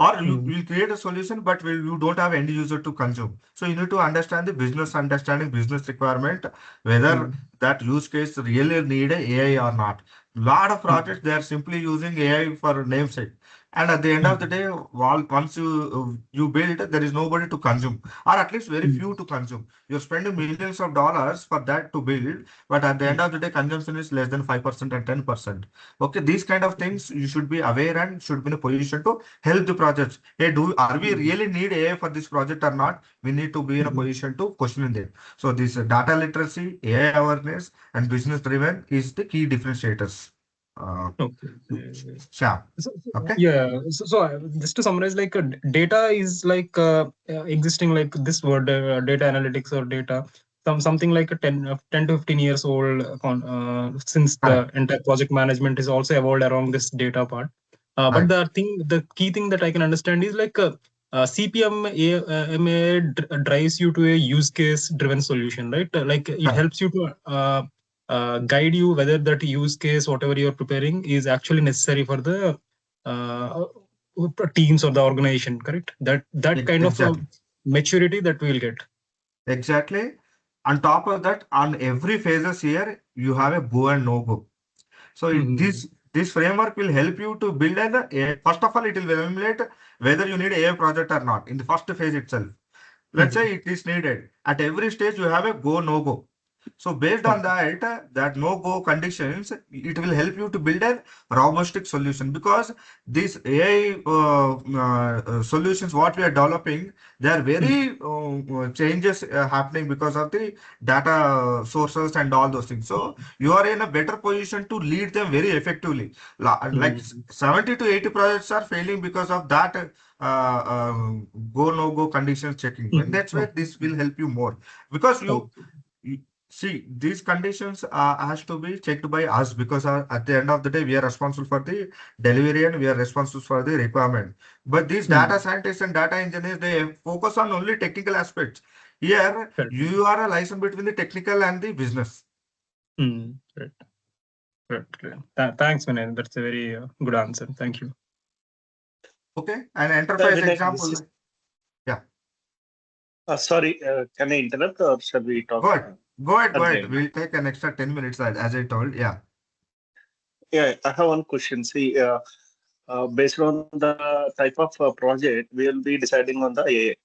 or you Mm, will create a solution but you don't have end user to consume. So you need to understand the business understanding, business requirement, whether mm, that use case really need a AI or not. Lot of mm, projects they are simply using AI for namesake, and at the end of the mm, day, once you build, there is nobody to consume, or at least very mm, few to consume. You're spending millions of dollars for that to build, but at the end mm, of the day consumption is less than 5% and 10%. Okay, these kind of things you should be aware and should be in a position to help the projects. Hey, are we mm, really need AI for this project or not? We need to be in a mm. position to question it. So this data literacy, AI awareness, and business driven is the key differentiators. Uh, Okay. Shyam. So, Okay. yeah, just to summarize, like data is like existing, like this word, data analytics or data, something like a 10 to 15 years old, since the Correct. entire project management is also evolved around this data part. But Right. the key thing that I can understand is like CPMA drives you to a use case driven solution, right? Like it Correct. helps you to guide you whether that use case, whatever you're preparing, is actually necessary for the teams or the organization, correct? That kind of Exactly. maturity that we'll get. Exactly. On top of that, on every phases here, you have a go and no go. So this framework will help you to build an AI. First of all, it will evaluate whether you need AI project or not in the first phase itself. Let's say it is needed. At every stage, you have a go, no go. So based on that, that no-go conditions, it will help you to build a robust solution, because these AI solutions, what we are developing, they are very changes happening because of the data sources and all those things. So you are in a better position to lead them very effectively. Like 70 to 80 projects are failing because of that go no-go conditions checking. And that's where this will help you more, because you see, these conditions has to be checked by us, because at the end of the day, we are responsible for the delivery and we are responsible for the requirement. But these data scientists and data engineers, they focus on only technical aspects. Here, you are a liaison between the technical and the business. Right. Thanks, Vinay. That's a very good answer. Thank you. Okay, an enterprise Vinay, example. Yeah. Sorry, can I interrupt or shall we talk? Go ahead. We'll take an extra 10 minutes, as I told. Yeah. Yeah, I have one question. See, based on the type of project, we'll be deciding on the AI,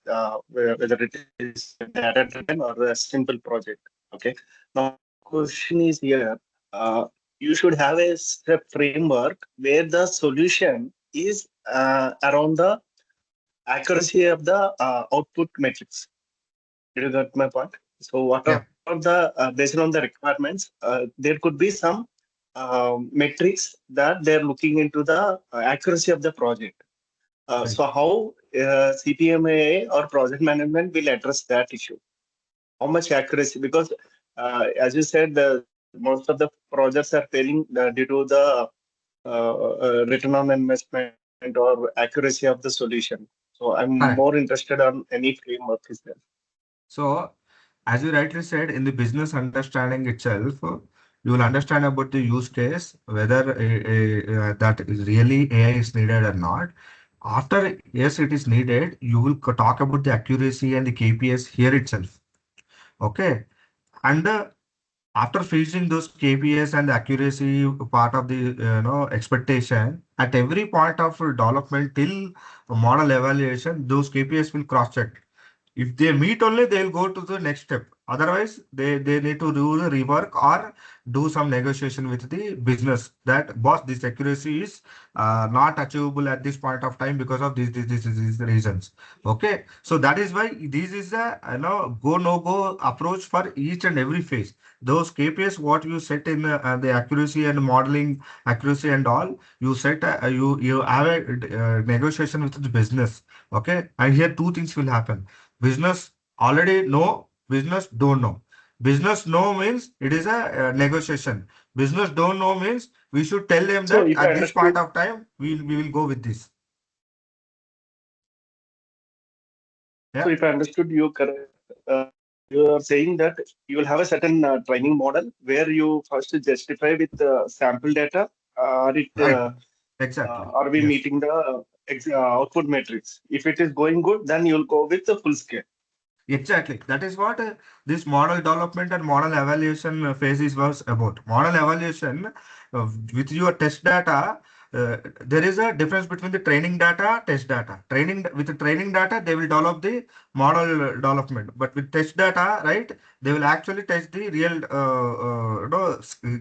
whether it is a data-driven or a simple project. Okay. Now, question is here. You should have a step framework where the solution is around the accuracy of the output metrics. Did you get my point? So what are the based on the requirements, there could be some metrics that they're looking into the accuracy of the project. So how CPMAI or project management will address that issue? How much accuracy? Because as you said, most of the projects are failing due to the return on investment or accuracy of the solution. So I'm more interested on any framework is there. So, as you rightly said, in the business understanding itself, you will understand about the use case, whether that is really AI is needed or not. After, yes, it is needed, you will talk about the accuracy and the KPIs here itself. Okay. And after finishing those KPIs and the accuracy part of the expectation, at every point of development till model evaluation, those KPIs will cross check. If they meet only, they'll go to the next step. Otherwise, they need to do the rework or do some negotiation with the business that, boss, this accuracy is not achievable at this point of time because of these reasons. Okay. So that is why this is a go no go approach for each and every phase. Those KPIs, what you set in the accuracy and modeling accuracy and all, you set you have a negotiation with the business. Okay. And here two things will happen. Business already know, business don't know. Business know means it is a negotiation. Business don't know means we should tell them that at this point of time, we will go with this. So if I understood you correct, you are saying that you will have a certain training model where you first justify with sample data. Exactly. Are we meeting the output metrics? If it is going good, then you'll go with the full scale. Exactly. That is what this model development and model evaluation phases was about. Model evaluation with your test data, there is a difference between the training data, test data. With the training data, they will develop the model development. But with test data, right, they will actually test the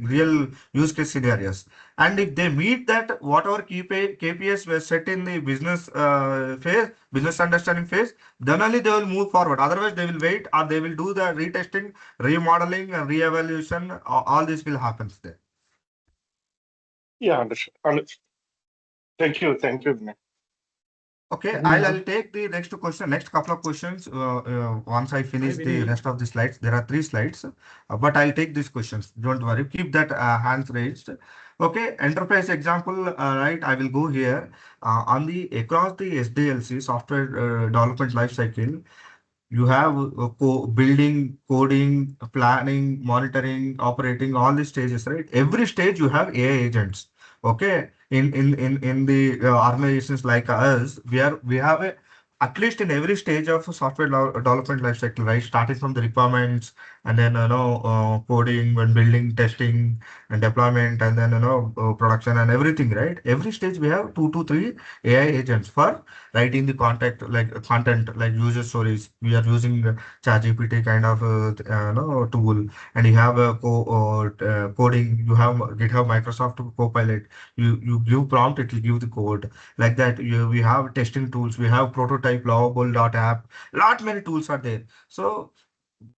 real use case scenarios. And if they meet that, whatever KPIs were set in the business phase, business understanding phase, then only they will move forward. Otherwise, they will wait or they will do the retesting, remodeling, and re-evaluation. All this will happen there. Yeah, understood. Thank you, Vinay. Okay, I'll take the next couple of questions once I finish the rest of the slides. There are 3 slides, but I'll take these questions. Don't worry, keep that hands raised. Okay, enterprise example, right? I will go here on the across the SDLC, software development lifecycle. You have building, coding, planning, monitoring, operating, all these stages, right? Every stage you have AI agents. Okay, in the organizations like us, we have a at least in every stage of software development life cycle, right? Starting from the requirements and then coding and building, testing and deployment, and then production and everything, right? Every stage we have 2 to 3 AI agents for writing the content like user stories. We are using ChatGPT kind of tool, and you have coding. You have GitHub, Microsoft Copilot. You give prompt, it will give the code like that. We have testing tools. We have prototype, lovable dot app. Lot many tools are there. So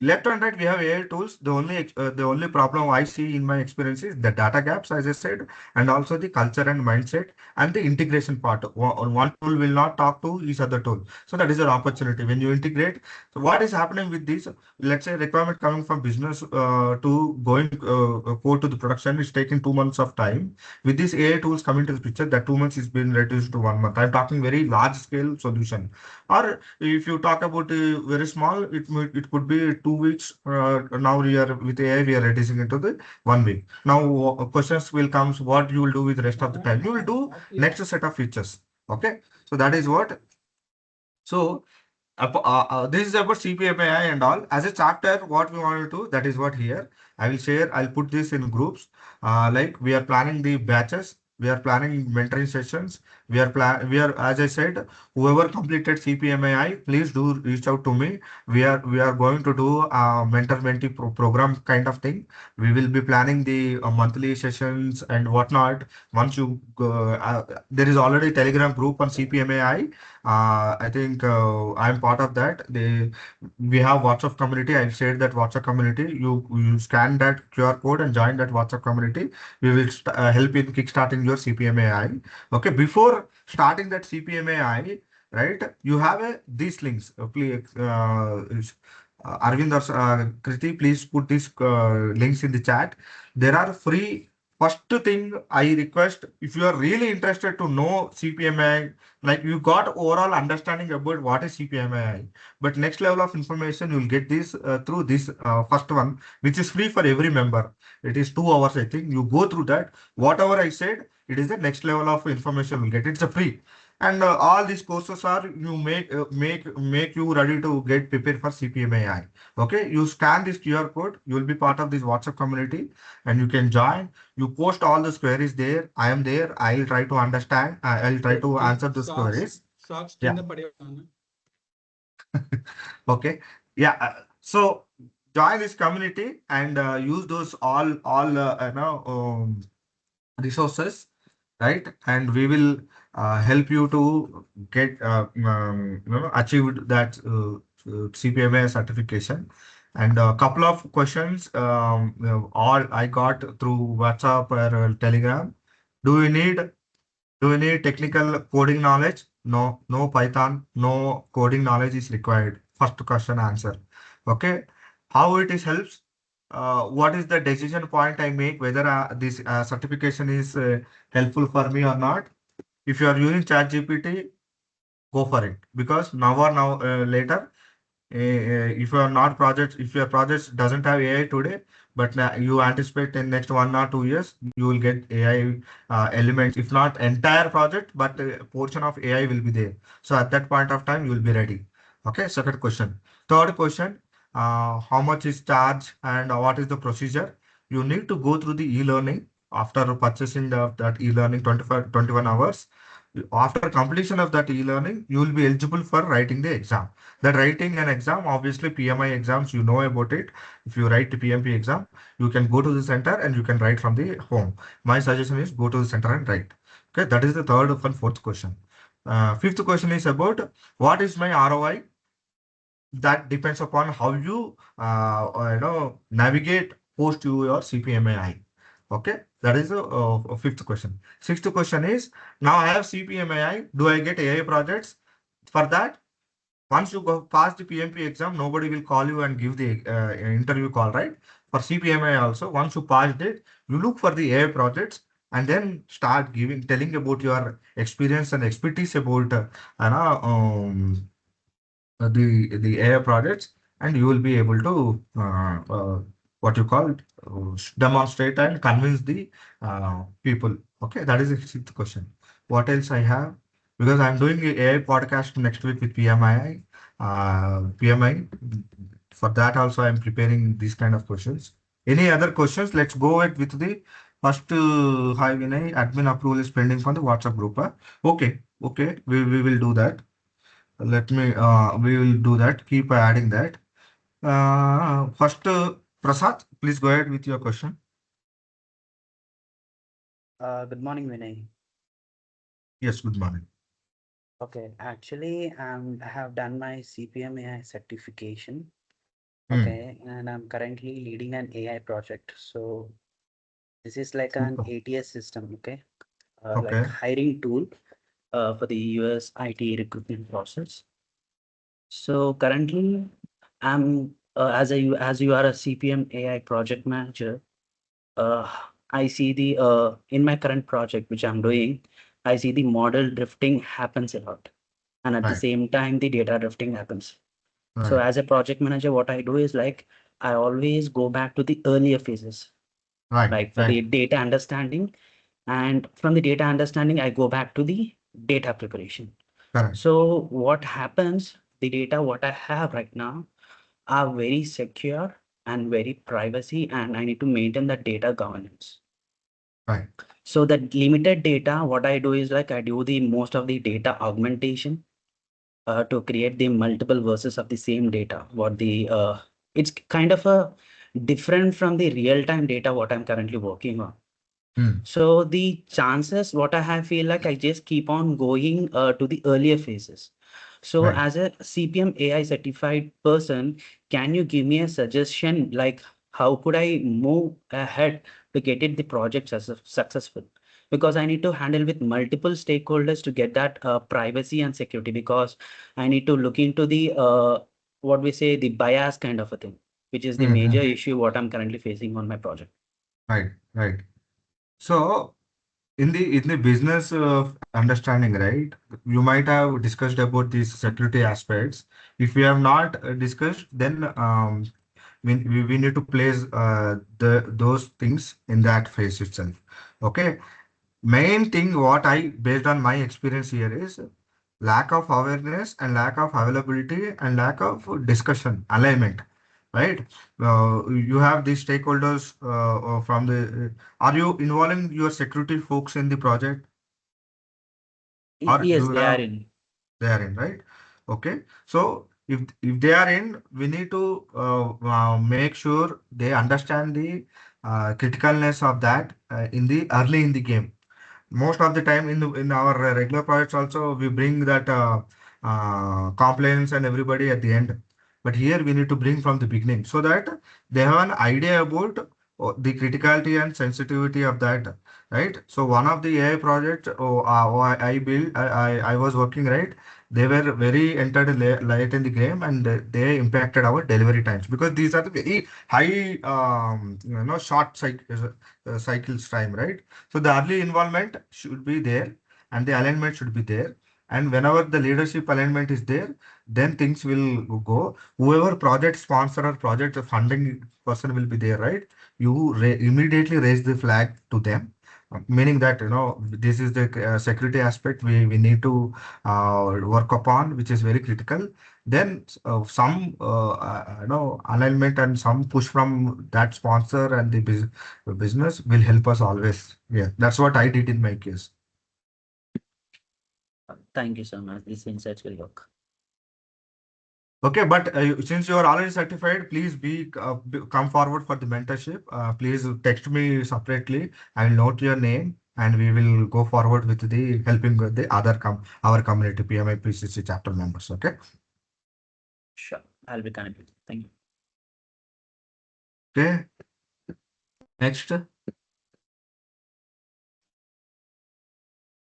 left and right, we have AI tools. The only problem I see in my experience is the data gaps, as I said, and also the culture and mindset and the integration part. One tool will not talk to each other tool. So that is an opportunity when you integrate. So what is happening with this? Let's say requirement coming from business to going code to the production is taking 2 months of time. With these AI tools coming to the picture, that 2 months is being reduced to 1 month. I'm talking very large scale solution. Or if you talk about very small, it could be 2 weeks. Now we are with AI, we are reducing it to the 1 week. Now questions will come. What you will do with the rest of the time? You will do next set of features. Okay, so that is what. So this is about CPMAI and all. As a chapter, what we want to do, that is what here. I will share, I'll put this in groups. Like we are planning the batches, we are planning mentoring sessions, as I said, whoever completed CPMAI, please do reach out to me. We are going to do a mentor-mentee program kind of thing. We will be planning the monthly sessions and whatnot. Once you there is already Telegram group on CPMAI. I think I'm part of that. We have WhatsApp community. I've shared that WhatsApp community. You scan that QR code and join that WhatsApp community. We will help in kickstarting your CPMAI. Okay, before starting that CPMAI, right? You have these links. Please, Arvind or Kriti, please put these links in the chat. There are free. First thing I request, if you are really interested to know CPMAI, like you got overall understanding about what is CPMAI, but next level of information you'll get this through this first one, which is free for every member. It is 2 hours, I think. You go through that. Whatever I said, it is the next level of information you'll get. It's a free. And all these courses are you make you ready to get prepared for CPMAI. Okay, you scan this QR code. You will be part of this WhatsApp community, and you can join. You post all the queries there. I am there. I'll try to understand. I'll try to answer those queries. Yeah. Okay. Yeah. So join this community and use those all resources, right? And we will help you to get achieve that CPMA certification. And a couple of questions, all I got through WhatsApp or Telegram. Do you need do you need technical coding knowledge? No, no Python, no coding knowledge is required. First question answer. Okay. How it is helps? What is the decision point I make whether this certification is helpful for me or not? If you are using ChatGPT, go for it because now or now later if your project doesn't have AI today, but you anticipate in next 1 or 2 years, you will get AI elements, if not entire project, but a portion of AI will be there. So at that point of time, you will be ready. Okay, second question. Third question, how much is charge and what is the procedure? You need to go through the e-learning after purchasing that e-learning 21 hours. After completion of that e-learning, you will be eligible for writing the exam. That writing an exam, obviously PMI exams, you know about it. If you write the PMP exam, you can go to the center and you can write from the home. My suggestion is go to the center and write. Okay, that is the third and fourth question. Fifth question is about what is my ROI? That depends upon how you navigate post to your CPMAI. Okay, that is the fifth question. Sixth question is, now I have CPMAI. Do I get AI projects? For that, once you go pass the PMP exam, nobody will call you and give the interview call, right? For CPMAI also, once you passed it, you look for the AI projects and then start telling about your experience and expertise about the AI projects, and you will be able to what you call demonstrate and convince the people. Okay, that is the sixth question. What else I have? Because I'm doing a AI podcast next week with PMI. PMI. For that also, I'm preparing these kind of questions. Any other questions? Let's go with the first. Hi Vinay, admin approval is pending for the WhatsApp group. Huh? Okay, okay, we will do that. Let me, we will do that. Keep adding that. First, Prasad, please go ahead with your question. Good morning, Vinay. Yes, good morning. Okay, actually, I have done my CPMAI certification. Hmm. Okay, and I'm currently leading an AI project. So this is like an Super. ATS system, okay? Okay. Like hiring tool for the US IT recruitment process. So currently, I'm as you are a CPM AI project manager. Uh, I see the in my current project which I'm doing, I see the model drifting happens a lot, and at the Right. same time the data drifting happens. So Right. as a project manager, what I do is like I always go back to the earlier phases, Right. like for Right. the data understanding, and from the data understanding, I go back to the data preparation. Correct. So what happens? The data what I have right now are very secure and very privacy, and I need to maintain the data governance. Right. So that limited data, what I do is like I do the most of the data augmentation to create the multiple versions of the same data. What the it's kind of a different from the real-time data what I'm currently working on. Hmm. So the chances what I have feel like I just keep on going to the earlier phases. So Right. as a CPM AI certified person, can you give me a suggestion like how could I move ahead to get it the project successful? Because I need to handle with multiple stakeholders to get that privacy and security, because I need to look into the what we say the bias kind of a thing, which is the Hmm. major issue what I'm currently facing on my project. Right. Right. So in the business understanding, right? You might have discussed about these security aspects. If we have not discussed, then we need to place those things in that phase itself. Okay. Main thing what I based on my experience here is lack of awareness and lack of availability and lack of discussion alignment, right? You have these stakeholders from the are you involving your security folks in the project, or Yes, do you they are have in. they are in, right? Okay, so if they are in, we need to make sure they understand the criticalness of that in the early in the game. Most of the time in our regular projects also we bring that complaints and everybody at the end, but here we need to bring from the beginning so that they have an idea about the criticality and sensitivity of that, right? So one of the AI projects I built, I was working, right? They were very entered late in the game, and they impacted our delivery times because these are the very high short cycles time, right? So the early involvement should be there and the alignment should be there. And whenever the leadership alignment is there, then things will go. Whoever project sponsor or project funding person will be there, right? You immediately raise the flag to them, meaning that, this is the security aspect we need to work upon, which is very critical. Then some, alignment and some push from that sponsor and the business will help us always. Yeah, that's what I did in my case. Thank you so much. These insights will work. Okay, but since you are already certified, please come forward for the mentorship. Please text me separately. I will note your name and we will go forward with the helping with the other our community PMIPCC chapter members. Okay. Sure, I'll be connected. Thank you. Okay. Next,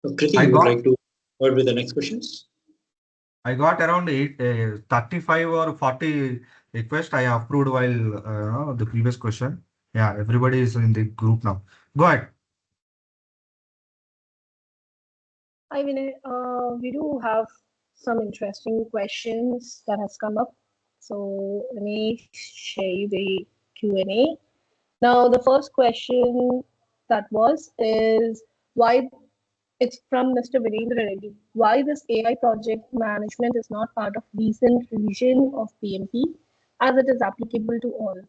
Kriti, I you would got like to word with the next questions? I got around 35 or 40 requests I approved while the previous question. Yeah, everybody is in the group now. Go ahead. Hi Vinay, we do have some interesting questions that has come up. So let me share you the Q&A. Now, the first question that is why it's from Mr. Virendra Reddy. Why this AI project management is not part of recent revision of PMP as it is applicable to all?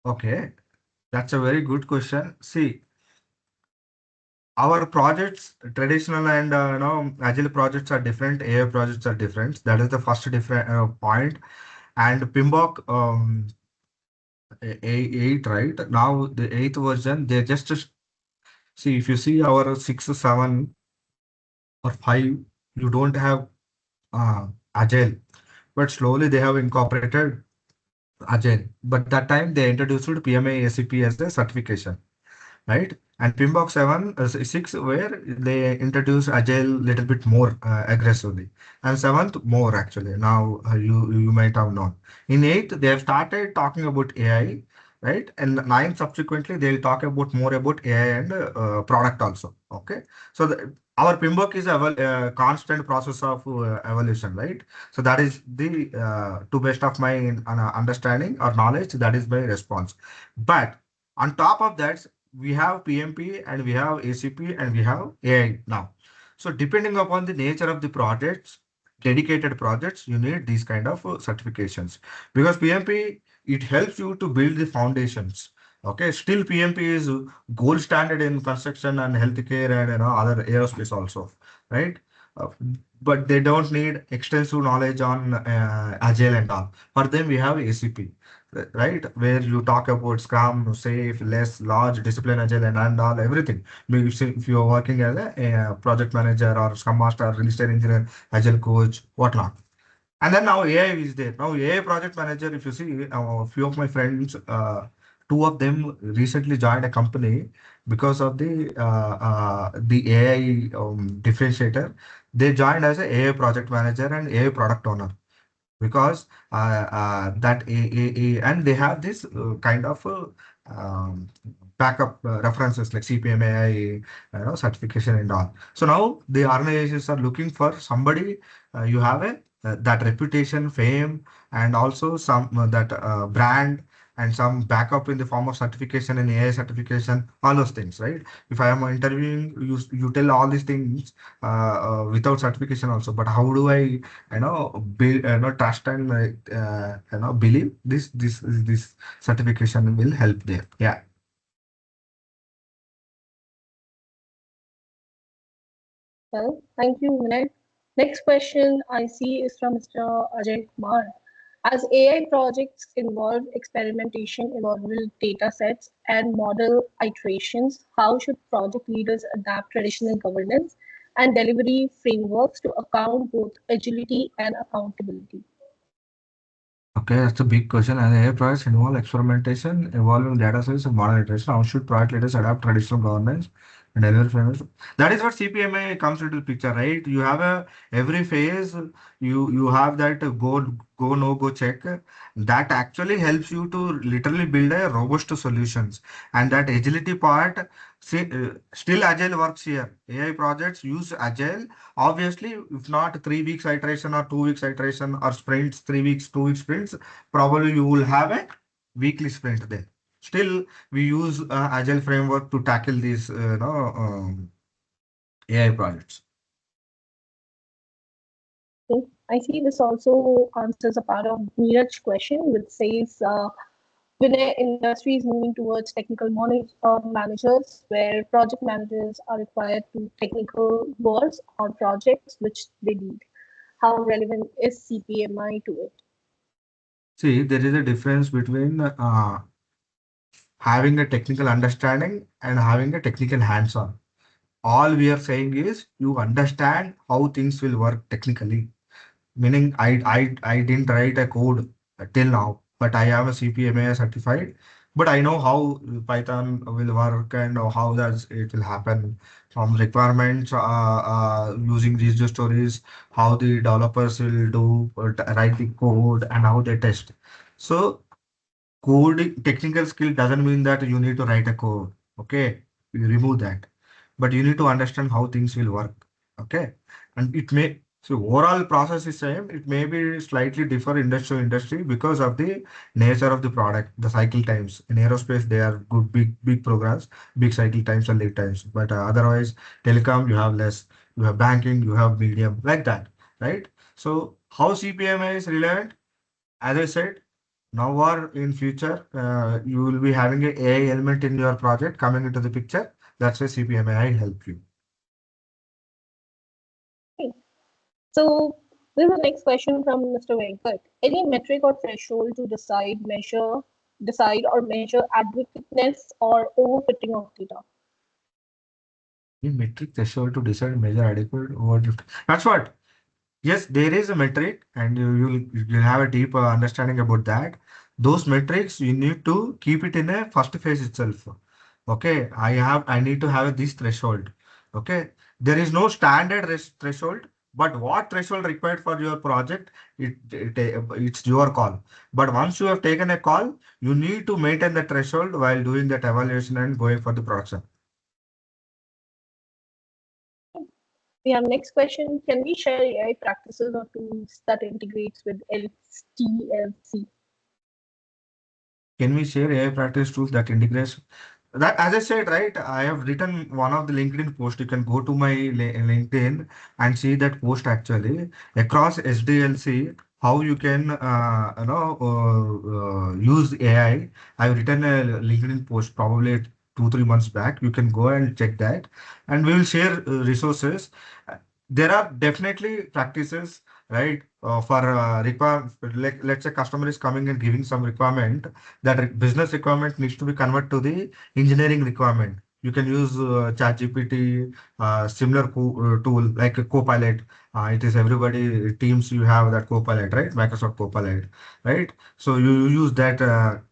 Okay, that's a very good question. See, our projects, traditional and agile projects are different. AI projects are different. That is the first different point. And PMBOK 8, right? Now the eighth version, they just see if you see our 6, 7 or 5, you don't have agile, but slowly they have incorporated agile. But that time they introduced PMI ACP as a certification, right? And PMBOK 7, 6, where they introduce agile little bit more aggressively, and 7th more actually. Now you might have known. In 8th, they have started talking about AI, right? And 9th subsequently they'll talk about more about AI and product also. Okay, so our PMBOK is a constant process of evolution, right? So that is the to best of my understanding or knowledge, that is my response. But on top of that, we have PMP and we have ACP and we have AI now. So depending upon the nature of the projects, dedicated projects, you need these kind of certifications, because PMP, it helps you to build the foundations. Okay, still PMP is gold standard in construction and healthcare and other aerospace also, right? Uh, but they don't need extensive knowledge on agile and all. For them, we have ACP, right? Where you talk about Scrum, safe, less, large, discipline, agile, and all everything. Maybe if you are working as a project manager or Scrum Master, release engineer, agile coach, whatnot. And then now AI is there. Now AI project manager, if you see a few of my friends, two of them recently joined a company because of the AI differentiator. They joined as a AI project manager and AI product owner, because and they have this kind of backup references like CPMAI, certification and all. So now the organizations are looking for somebody, you have a that reputation, fame, and also some that brand and some backup in the form of certification and AI certification, all those things, right? If I am interviewing, you tell all these things without certification also. But how do I build trust and believe this certification will help there? Yeah. Well, thank you, Vinay. Next question I see is from Mr. Ajay Kumar. As AI projects involve experimentation, evolving data sets, and model iterations, how should project leaders adapt traditional governance and delivery frameworks to account both agility and accountability? Okay, that's a big question. As AI projects involve experimentation, evolving data sets, and modern iteration, how should project leaders adapt traditional governance and delivery frameworks? That is what CPMA comes into the picture, right? You have a every phase, you have that go no go check that actually helps you to literally build a robust solutions. And that agility part, see, still agile works here. AI projects use agile. Obviously, if not 3 weeks iteration or 2 weeks iteration or sprints, 3 weeks, 2 week sprints, probably you will have a weekly sprint there. Still, we use agile framework to tackle these, AI projects. Okay. I see this also answers a part of Neeraj's question, which says Vinay, industry is moving towards technical managers, where project managers are required to technical roles on projects which they lead. How relevant is CPMI to it? See, there is a difference between having a technical understanding and having a technical hands-on. All we are saying is you understand how things will work technically. Meaning I didn't write a code till now, but I am a CPMA certified, but I know how Python will work and how does it will happen from requirements, using these two stories, how the developers will do write the code and how they test. So coding technical skill doesn't mean that you need to write a code. Okay, you remove that, but you need to understand how things will work. Okay, and it may, so overall process is same, it may be slightly differ industry to industry because of the nature of the product, the cycle times. In aerospace they are good, big programs, big cycle times and lead times, but otherwise telecom you have less, you have banking, you have medium, like that, right? So how CPMI is relevant, as I said, now or in future, you will be having a AI element in your project coming into the picture. That's why CPMAI help you. So this is the next question from Mr. Venkat. Any metric or threshold to decide or measure adequateness or overfitting of data? The metric threshold to decide measure adequate over. That's what. Yes, there is a metric, and you'll have a deep understanding about that. Those metrics you need to keep it in a first phase itself. Okay, I need to have this threshold. Okay, there is no standard threshold, but what threshold required for your project, it's your call. But once you have taken a call, you need to maintain the threshold while doing that evaluation and going for the production. We have next question. Can we share AI practices or tools that integrates with LTLC? Can we share AI practice tools that integrates that? As I said, right, I have written one of the LinkedIn post. You can go to my LinkedIn and see that post actually across SDLC, how you can use AI. I've written a LinkedIn post probably 2 3 months back. You can go and check that, and we will share resources. There are definitely practices, right, for require, like let's say customer is coming and giving some requirement, that business requirement needs to be converted to the engineering requirement. You can use ChatGPT, similar tool like a Copilot. It is everybody Teams. You have that Copilot, right? Microsoft Copilot, right? So you use that,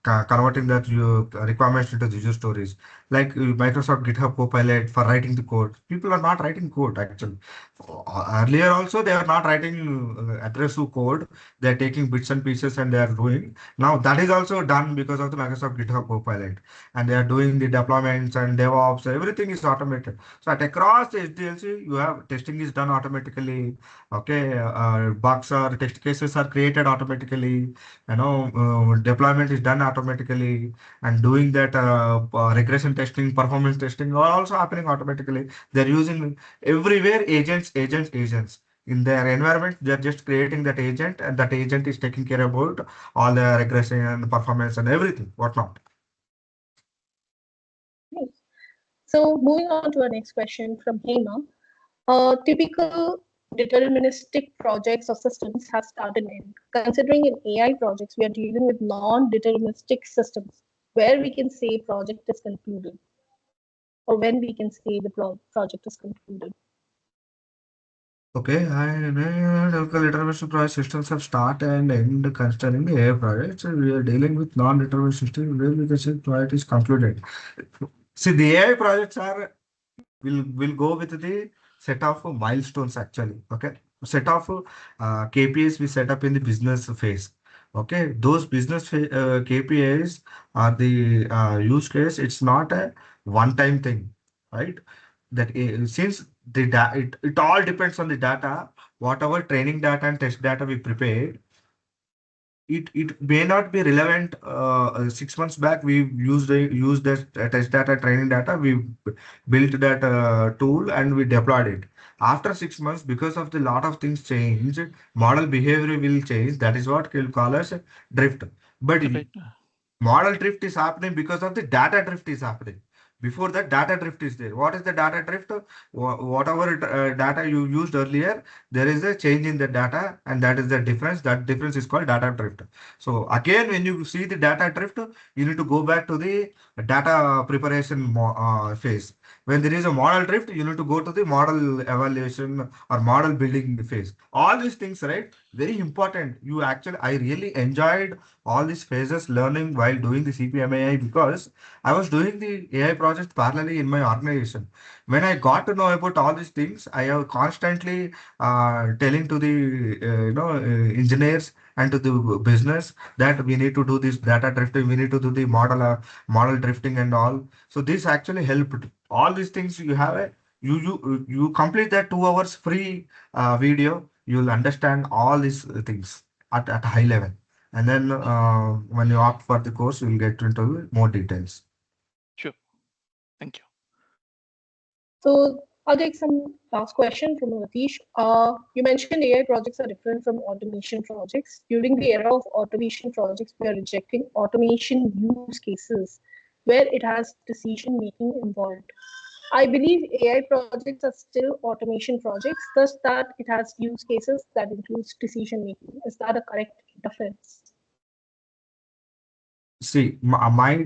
converting that you requirements into user stories, like Microsoft GitHub Copilot for writing the code. People are not writing code actually. Earlier also they are not writing aggressive code. They are taking bits and pieces and they are doing. Now that is also done because of the Microsoft GitHub Copilot, and they are doing the deployments and DevOps. Everything is automated. So at across the SDLC, you have testing is done automatically. Okay, bugs or test cases are created automatically. Deployment is done automatically, and doing that regression testing, performance testing are also happening automatically. They're using everywhere agents. In their environment, they're just creating that agent, and that agent is taking care about all the regression and performance and everything, whatnot. So moving on to our next question from Hema. Typical deterministic projects or systems have start and end. Considering in AI projects, we are dealing with non-deterministic systems where we can say project is concluded, or when we can say the project is concluded. Okay, local deterministic project systems have start and end considering the AI projects. And we are dealing with non-deterministic systems where we can say project is concluded. See, the AI projects are will go with the set of milestones actually. Okay, set of KPIs we set up in the business phase. Okay, those KPIs are the use case. It's not a one-time thing, right? That since it all depends on the data, whatever training data and test data we prepared, it may not be relevant. 6 months back, we used that test data, training data. We built that tool and we deployed it. After 6 months, because of the lot of things change, model behavior will change. That is what we'll call as drift. But model drift is happening because of the data drift is happening. Before that, data drift is there. What is the data drift? Whatever data you used earlier, there is a change in the data, and that is the difference. That difference is called data drift. So again, when you see the data drift, you need to go back to the data preparation phase. When there is a model drift, you need to go to the model evaluation or model building phase. All these things, right? Very important. I really enjoyed all these phases learning while doing the CPMAI, because I was doing the AI project parallelly in my organization. When I got to know about all these things, I have constantly telling to the engineers and to the business that we need to do this data drifting, we need to do the model drifting and all. So this actually helped. All these things you have a You complete that 2 hours free video, you'll understand all these things at a high level. And then when you opt for the course, you'll get into more details. Sure. Thank you. So I'll take some last question from Ratish. You mentioned AI projects are different from automation projects. During the era of automation projects, we are rejecting automation use cases where it has decision making involved. I believe AI projects are still automation projects, thus that it has use cases that includes decision making. Is that a correct difference? See, my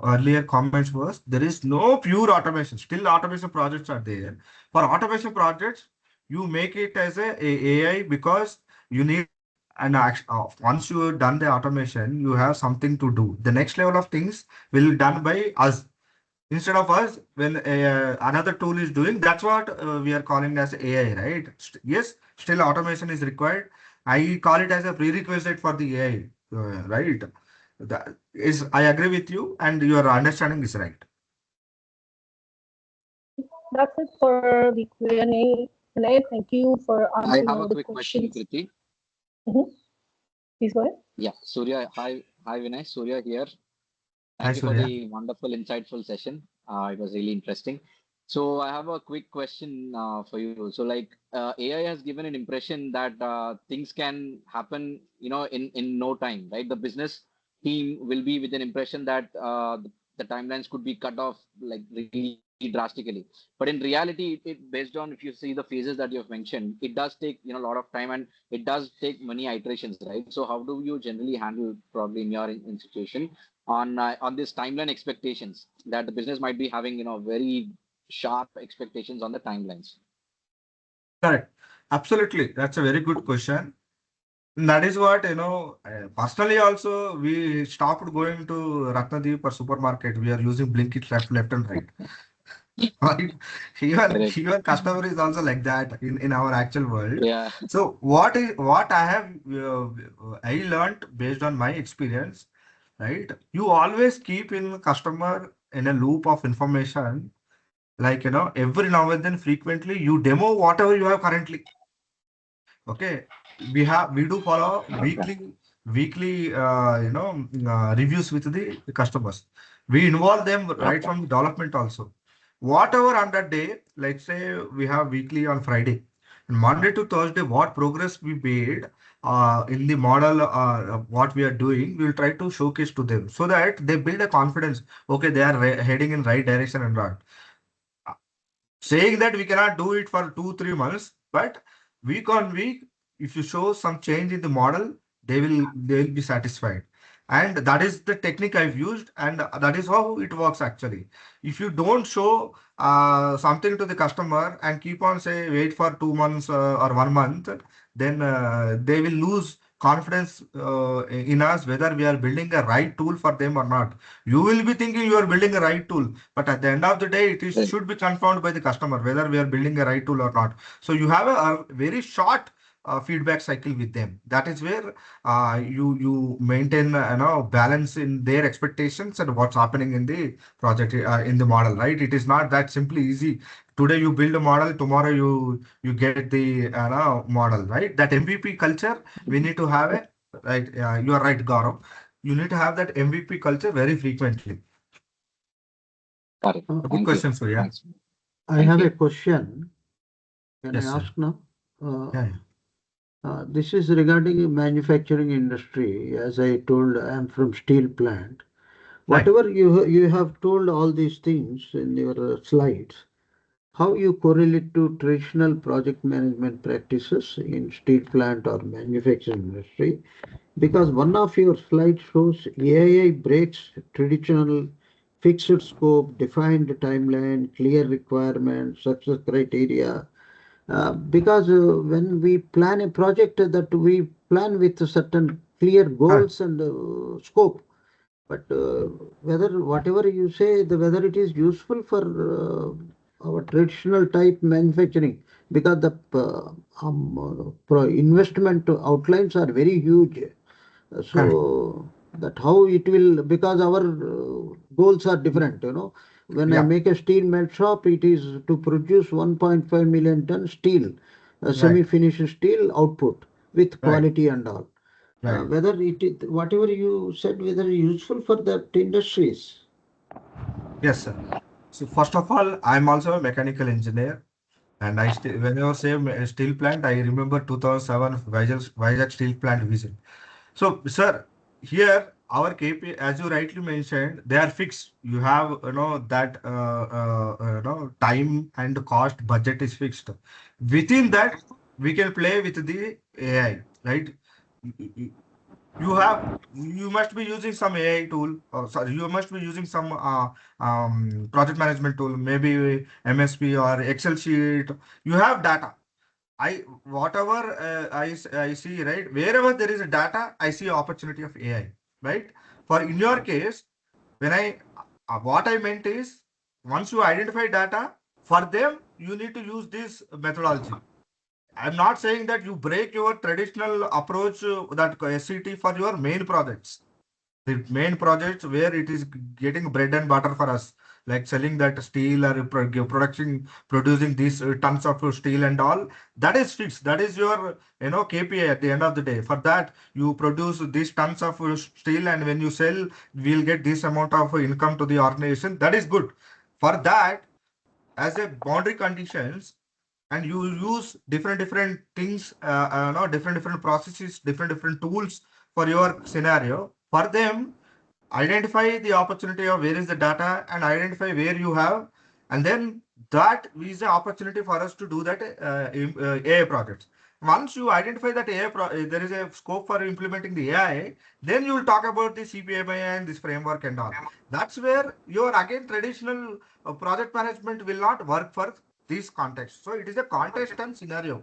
earlier comments was there is no pure automation. Still, automation projects are there. For automation projects, you make it as a AI because you need once you have done the automation, you have something to do. The next level of things will be done by us. Instead of us, when another tool is doing, that's what we are calling as AI, right? Yes, still automation is required. I call it as a prerequisite for the AI, right? That is, I agree with you, and your understanding is right. That's it for the Q&A. Vinay, thank you for I answering have all a the quick question, questions. Kriti. Please go ahead. Yeah, Surya. Hi, Vinay. Surya here. Hi, Thank you for Surya. the wonderful, insightful session. It was really interesting. So I have a quick question for you. So like AI has given an impression that things can happen, in no time, right? The business team will be with an impression that the timelines could be cut off like really drastically. But in reality, it based on if you see the phases that you have mentioned, it does take a lot of time and it does take many iterations, right? So how do you generally handle probably in your institution on this timeline expectations that the business might be having very sharp expectations on the timelines? Correct. Absolutely. That's a very good question. That is what, personally also, we stopped going to Ratnadeep or supermarket. We are using Blinkit left and right. Right? Correct. Even customer is also like that in our actual world. Yeah. So what I have I learned based on my experience, right? You always keep in customer in a loop of information, like every now and then frequently you demo whatever you have currently. Okay, we do follow Okay. weekly reviews with the customers. We involve them right Okay. from the development also. Whatever on that day, like say we have weekly on Friday, and Monday to Thursday, what progress we made in the model, what we are doing, we will try to showcase to them so that they build a confidence. Okay, they are heading in right direction and not saying that we cannot do it for 2 3 months, but week on week, if you show some change in the model, they will be satisfied. And that is the technique I've used, and that is how it works actually. If you don't show something to the customer and keep on say wait for 2 months or 1 month, then they will lose confidence in us whether we are building a right tool for them or not. You will be thinking you are building a right tool, but at the end of the day, should be confirmed by the customer whether we are building a right tool or not. So you have a very short feedback cycle with them. That is where you maintain balance in their expectations and what's happening in the project in the model. Right? It is not that simply easy. Today you build a model, tomorrow you get the model. Right? That MVP culture we need to have it. Right? You are right, Gaurav. You need to have that MVP culture very frequently. Got it. Uh, A good Thank you. question, Surya. Thanks. I Thank have a you. question. Can I Yes, sir. ask now? Uh, Yeah. this is regarding manufacturing industry. As I told, I am from steel plant. Right. Whatever you have told all these things in your slides, how you correlate to traditional project management practices in steel plant or manufacturing industry? Because one of your slides shows AI breaks traditional fixed scope, defined timeline, clear requirements, success criteria. Because when we plan a project, that we plan with certain clear Right. goals and scope. But whether whatever you say, whether it is useful for our traditional type manufacturing, because the investment outlines are very huge. Correct. So that how it will, because our goals are different, When I make a steel melt shop, it is to produce 1.5 million ton steel, semi-finished steel output with quality and all. Whether it is, whatever you said, whether useful for that industries. Yes, sir. So first of all, I'm also a mechanical engineer. And when I was saying steel plant, I remember 2007 Vizag steel plant visit. So, sir, here our KP, as you rightly mentioned, they are fixed. You have, that, time and cost budget is fixed. Within that, we can play with the AI, right? You must be using some AI tool, or sorry, you must be using some project management tool, maybe MSP or Excel sheet. You have data. Whatever I see, right? Wherever there is a data, I see opportunity of AI, right? For in your case, when what I meant is, once you identify data, for them, you need to use this methodology. I'm not saying that you break your traditional approach, that SCT for your main projects. The main projects where it is getting bread and butter for us, like selling that steel or producing these tons of steel and all, that is fixed. That is your, KPI at the end of the day. For that, you produce these tons of steel, and when you sell, we'll get this amount of income to the organization. That is good. For that, as a boundary conditions, and you use different things, different processes, different tools for your scenario. For them, identify the opportunity of where is the data and identify where you have, and then that is the opportunity for us to do that AI projects. Once you identify that there is a scope for implementing the AI, then you will talk about the CPMI and this framework and all. That's where your again traditional project management will not work for this context. So it is a context and scenario.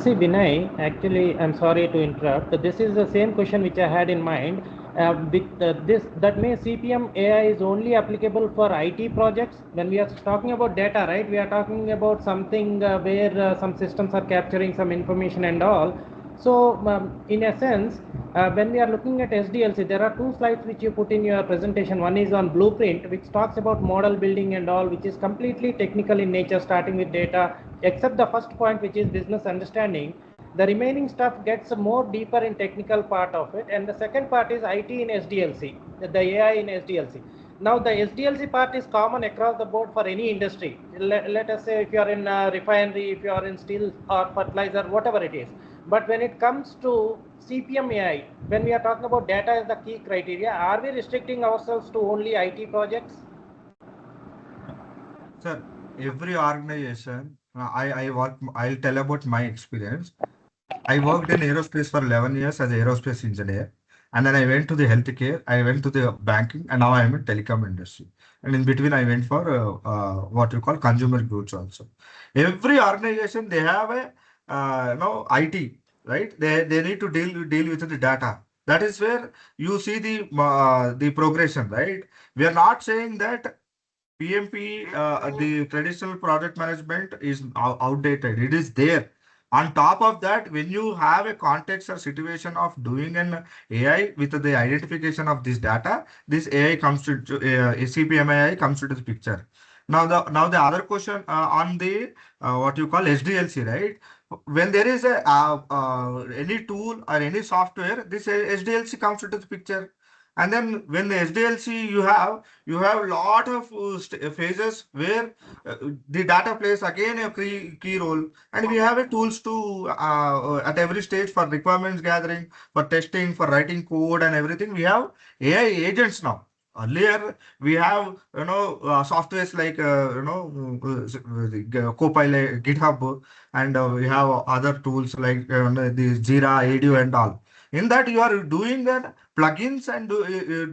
See, Vinay, actually, I'm sorry to interrupt. This is the same question which I had in mind. That means CPM AI is only applicable for IT projects. When we are talking about data, right? We are talking about something where some systems are capturing some information and all. So, in a sense, when we are looking at SDLC, there are two slides which you put in your presentation. One is on blueprint, which talks about model building and all, which is completely technical in nature, starting with data, except the first point, which is business understanding. The remaining stuff gets more deeper in technical part of it, and the second part is IT in SDLC, the AI in SDLC. Now the SDLC part is common across the board for any industry. Let us say if you are in refinery, if you are in steel or fertilizer, whatever it is. But when it comes to CPM AI, when we are talking about data as the key criteria, are we restricting ourselves to only IT projects? Sir, every organization, I'll tell about my experience. I worked in aerospace for 11 years as an aerospace engineer. And then I went to the healthcare, I went to the banking, and now I'm in telecom industry. And in between, I went for what you call consumer goods also. Every organization, they have a IT, right? They need to deal with the data. That is where you see the progression, right? We are not saying that PMP, the traditional project management is outdated. It is there. On top of that, when you have a context or situation of doing an AI with the identification of this data, this AI comes to CPMAI comes to the picture. Now the other question on the what you call SDLC, right? When there is a any tool or any software, this SDLC comes into the picture. And then when the SDLC you have a lot of phases where the data plays again a key role, and we have a tools to at every stage for requirements gathering, for testing, for writing code and everything. We have AI agents now. Earlier we have softwares like Copilot, GitHub, and we have other tools like the Jira, ADO, and all. In that you are doing that plugins and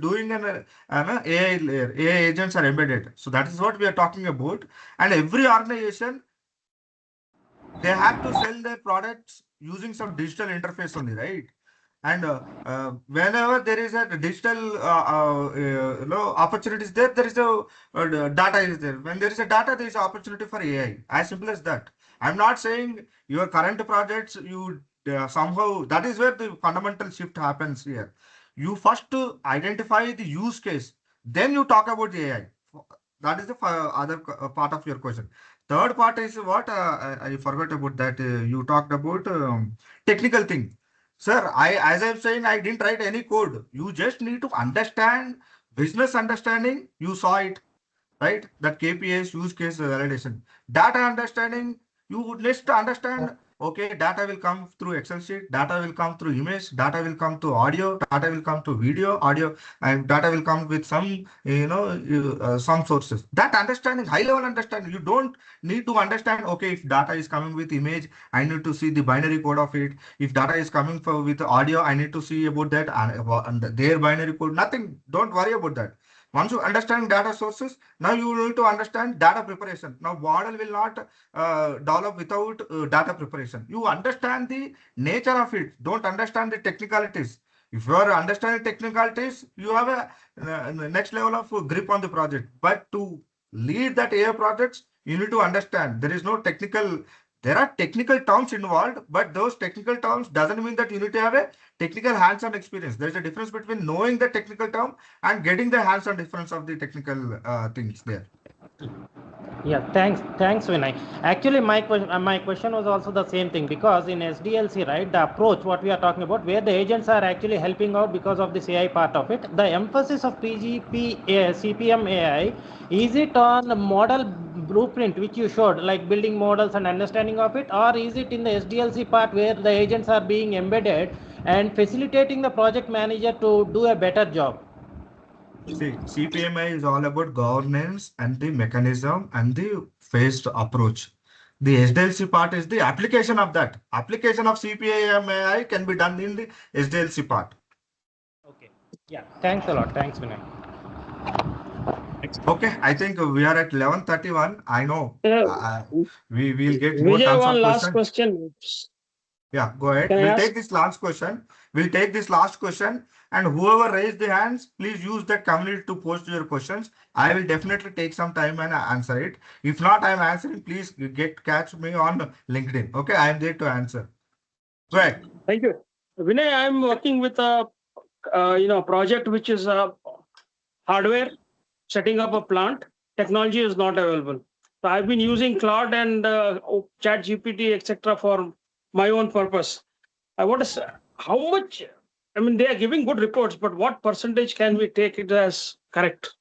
doing an AI layer. AI agents are embedded. So that is what we are talking about. And every organization, they have to sell their products using some digital interface only, right? And whenever there is a digital opportunities there, there is a data is there. When there is a data, there is opportunity for AI. As simple as that. I'm not saying your current projects, you somehow, that is where the fundamental shift happens here. You first to identify the use case. Then you talk about the AI. That is the other part of your question. Third part is what I forgot about that. You talked about technical thing. Sir, as I'm saying, I didn't write any code. You just need to understand business understanding. You saw it, right? That KPIs, use case validation, data understanding. You would need to understand. Okay, data will come through Excel sheet, data will come through image, data will come to audio, data will come to video, audio, and data will come with some, some sources. That understanding, high level understanding, you don't need to understand, okay, if data is coming with image, I need to see the binary code of it. If data is coming with audio, I need to see about that and their binary code. Nothing, don't worry about that. Once you understand data sources, now you need to understand data preparation. Now model will not develop without data preparation. You understand the nature of it. Don't understand the technicalities. If you are understanding technicalities, you have a next level of grip on the project. But to lead that AI projects, you need to understand there is no technical. There are technical terms involved, but those technical terms doesn't mean that you need to have a technical hands-on experience. There is a difference between knowing the technical term and getting the hands-on difference of the technical things there. Yeah, thanks, Vinay. Actually, my question was also the same thing, because in SDLC, right, the approach what we are talking about, where the agents are actually helping out because of this AI part of it, the emphasis of CPM AI, is it on the model blueprint which you showed, like building models and understanding of it, or is it in the SDLC part where the agents are being embedded and facilitating the project manager to do a better job? See, CPMI is all about governance and the mechanism and the phased approach. The SDLC part is the application of that. Application of CPMAI can be done in the SDLC part. Okay. Yeah. Thanks a lot. Thanks, Vinay. Okay, I think we are at 11:31. I know we will get more Vijay, tons one of last questions. question. Yeah, go ahead. Can I We'll ask? take this last question. We'll take this last question, and whoever raised the hands, please use that community to post your questions. I will definitely take some time and answer it. If not, I'm answering. Please catch me on LinkedIn. Okay, I am there to answer. Go ahead. Thank you. Vinay, I'm working with a project which is hardware, setting up a plant. Technology is not available. So I've been using Cloud and Chat GPT, etc. for my own purpose. I want to how much. I mean, they are giving good reports, but what percentage can we take it as correct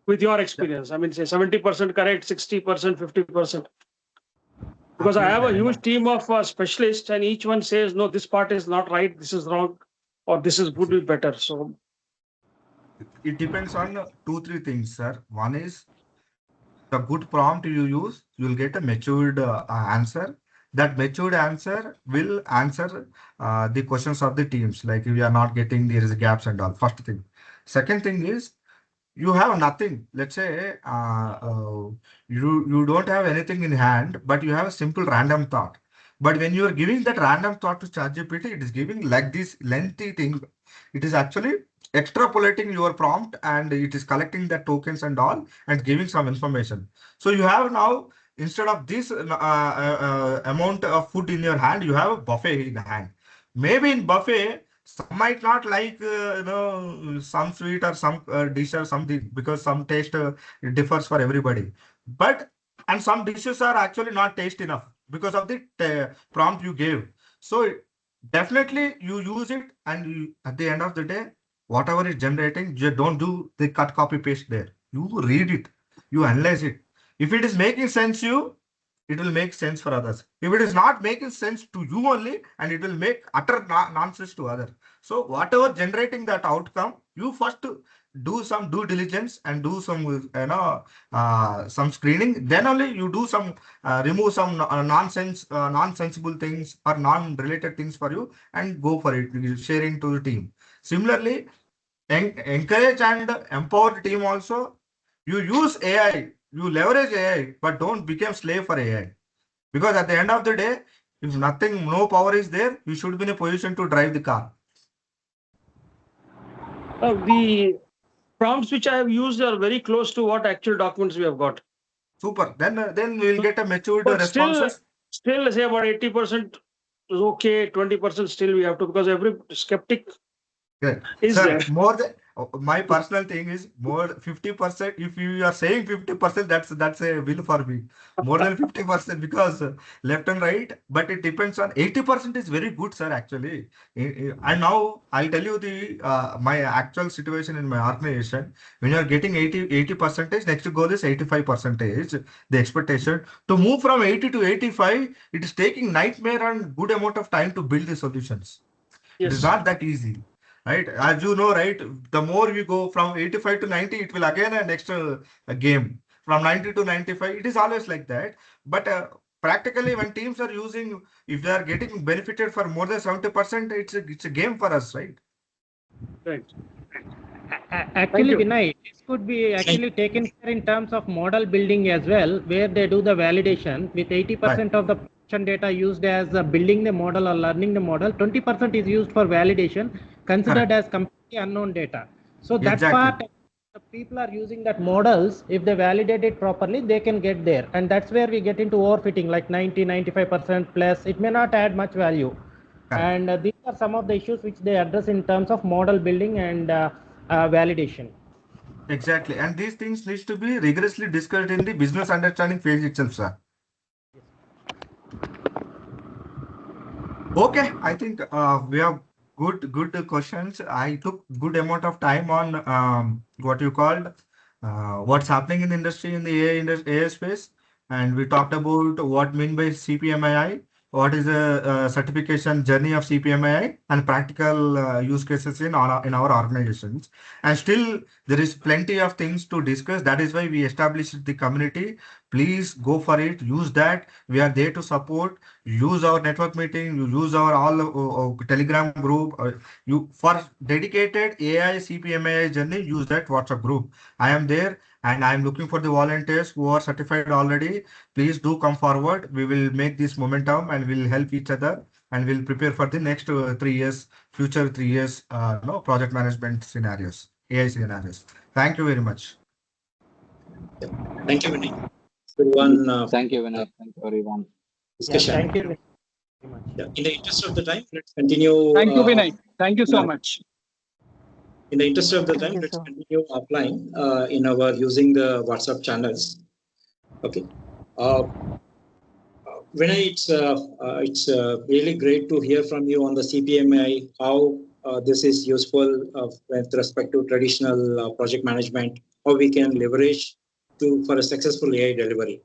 with your experience? I mean, say 70% correct, 60%, 50%. Because I have a huge team of specialists, and each one says, no, this part is not right, this is wrong, or this is would be better. So it depends on 2-3 things, sir. One is the good prompt you use, you'll get a matured answer. That matured answer will answer the questions of the teams. Like if you are not getting, there is gaps and all. First thing. Second thing is you have nothing. Let's say you don't have anything in hand, but you have a simple random thought. But when you are giving that random thought to ChatGPT, it is giving like this lengthy thing. It is actually extrapolating your prompt and it is collecting the tokens and all and giving some information. So you have now, instead of this amount of food in your hand, you have a buffet in hand. Maybe in buffet, some might not like some sweet or some dish or something, because some taste differs for everybody. But and some dishes are actually not taste enough because of the prompt you gave. So definitely you use it, and at the end of the day, whatever is generating, you don't do the cut copy paste there. You read it, you analyze it. If it is making sense it will make sense for others. If it is not making sense to you only, and it will make utter nonsense to others. So whatever generating that outcome, you first do some due diligence and do some some screening. Then only you do some remove some nonsensible things or non-related things for you and go for it, sharing to the team. Similarly, encourage and empower the team also. You use AI, you leverage AI, but don't become slave for AI. Because at the end of the day, if no power is there, you should be in a position to drive the car. the prompts which I have used are very close to what actual documents we have got. Super. Then we will get a matured But responses. Still, say about 80% is okay. 20% still we have to, because every skeptic Good. is Sir, there. my personal thing is more 50%. If you are saying 50%, that's a win for me. More than 50% because left and right, but it depends on 80% is very good, sir. Actually, and now I'll tell you the my actual situation in my organization. When you are getting 80 percentage, next goal is 85 percentage. The expectation to move from 80 to 85, it is taking nightmare and good amount of time to build the solutions. It is Yes. not that easy, right? As you know, right? The more we go from 85 to 90, it will again a next a game. From 90 to 95, it is always like that. But practically, when teams are using, if they are getting benefited for more than 70%, it's a game for us, right? Right. Actually, you. Vinay, this could be actually taken care in terms of model building as well, where they do the validation with 80% of the production data used as building the model or learning the model, 20% is used for validation, considered as completely unknown data. So that Exactly. part, the people are using that models, if they validate it properly, they can get there. And that's where we get into overfitting, like 90, 95% plus. It may not add much value. And these are some of the issues which they address in terms of model building and validation. Exactly. And these things needs to be rigorously discussed in the business understanding phase itself, sir. Okay, I think we have good questions. I took good amount of time on what you called what's happening in the industry in the AI space, and we talked about what mean by CPMAI, what is a certification journey of CPMAI, and practical use cases in our organizations. And still, there is plenty of things to discuss. That is why we established the community. Please go for it. Use that. We are there to support. Use our network meeting. You use our all Telegram group. You for dedicated AI CPMAI journey. Use that WhatsApp group. I am there, and I am looking for the volunteers who are certified already. Please do come forward. We will make this momentum, and we'll help each other, and we'll prepare for the next 3 years, future 3 years, no project management scenarios, AI scenarios. Thank you very much. Thank you, Vinay. One, thank you, Vinay. Thank you, everyone. Discussion. Yeah, thank you. Yeah. In the interest of the time, let's continue. Thank you, Vinay. Thank you so much. In the interest of the time, let's continue offline in our using the WhatsApp channels. Okay. Vinay, it's really great to hear from you on the CPMI, how this is useful with respect to traditional project management, how we can leverage for a successful AI delivery.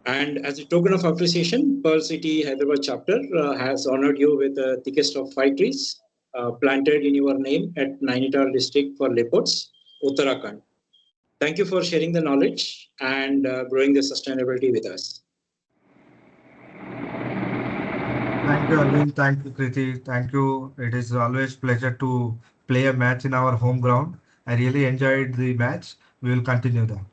And as a token of appreciation, Pearl City Hyderabad chapter has honored you with the thickest of 5 trees planted in your name at Nainital district for leopards, Uttarakhand. Thank you for sharing the knowledge and growing the sustainability with us. Thank you, Arvind. Thank you, Kriti. Thank you. It is always pleasure to play a match in our home ground. I really enjoyed the match. We will continue that.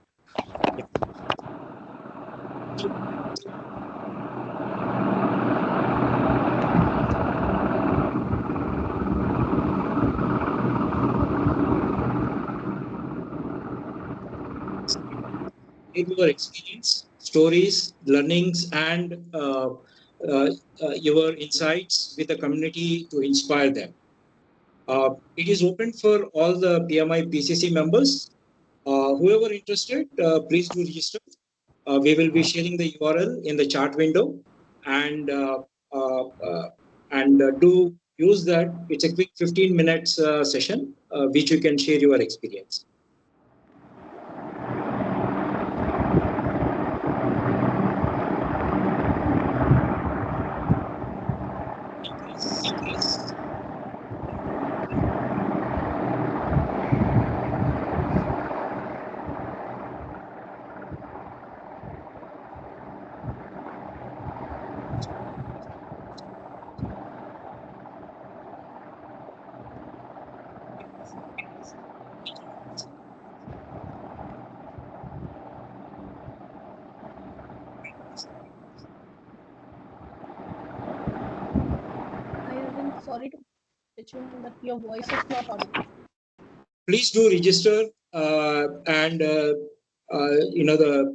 Your experience, stories, learnings, and your insights with the community to inspire them. It is open for all the PMI PCC members. Whoever interested, please do register. We will be sharing the URL in the chat window, and do use that. It's a quick 15 minutes session, which you can share your experience. Sorry to pitch in, but your voice is not audible. Please do register and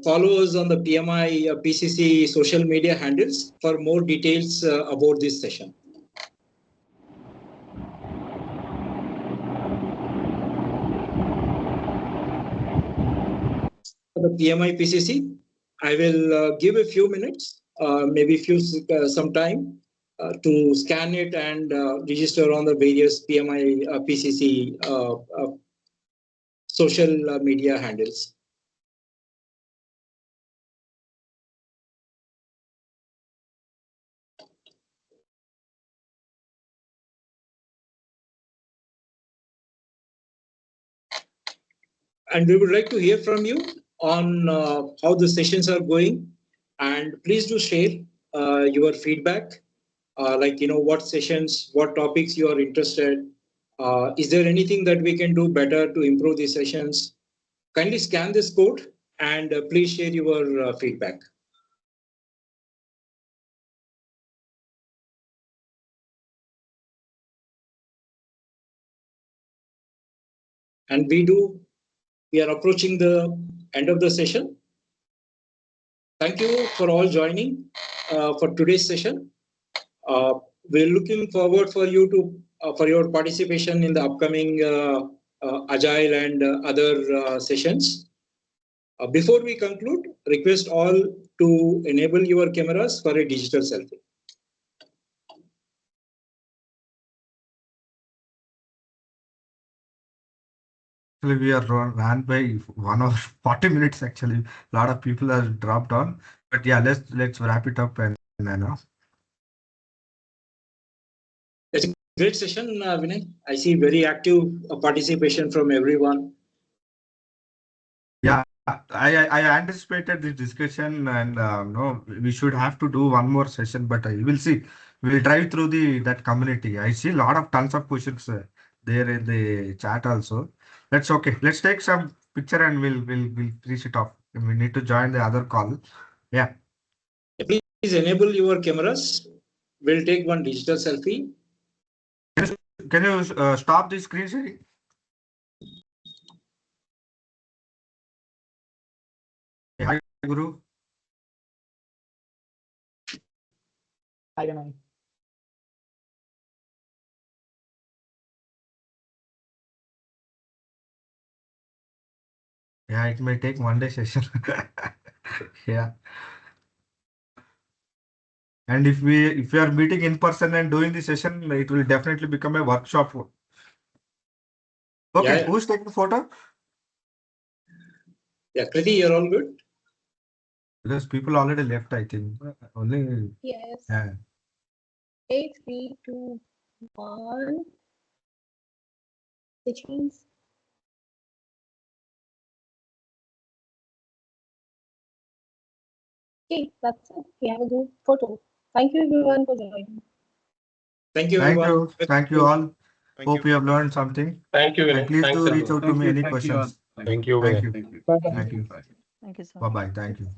follow us on the PMI PCC social media handles for more details about this session. the PMIPCC. I will give a few minutes, maybe some time to scan it and register on the various PMIPCC social media handles. And we would like to hear from you on how the sessions are going. And please do share your feedback, like, what sessions, what topics you are interested. Is there anything that we can do better to improve these sessions? Kindly scan this code and please share your feedback. And we are approaching the end of the session. Thank you for all joining for today's session. We're looking forward for you to for your participation in the upcoming Agile and other sessions. Before we conclude, request all to enable your cameras for a digital selfie. Actually, we are ran by 1 hour 40 minutes. Actually, a lot of people have dropped on. But yeah, let's wrap it up and It's a great session, Vinay. I see very active participation from everyone. Yeah, I anticipated this discussion, and no, we should have to do one more session, but I will see. We'll drive through that community. I see a lot of tons of questions there in the chat also. That's okay. Let's take some picture and we'll finish it off. We need to join the other call. Yeah. Please enable your cameras. We'll take one digital selfie. Can you stop the screen sharing? Hi, Guru. Hi, Vinay. Yeah, it may take one day session. Yeah. And if we are meeting in person and doing the session, it will definitely become a workshop. Okay, Yeah. Who's taking photo? Yeah, Kriti, you're all good? Because people already left, I think. Only. Yes. Yeah. 8, 3, 2, 1. Which means okay, that's it. We have a good photo. Thank you everyone for joining. Thank you, everyone. Thank you all. Hope you have learned something. Thank you, Vinay. And please Thanks, do reach out to me any Thank you all. questions. Thank you, Thank Vinay. you. Thank you. Thank you. Thank you so Bye much. bye. Thank you.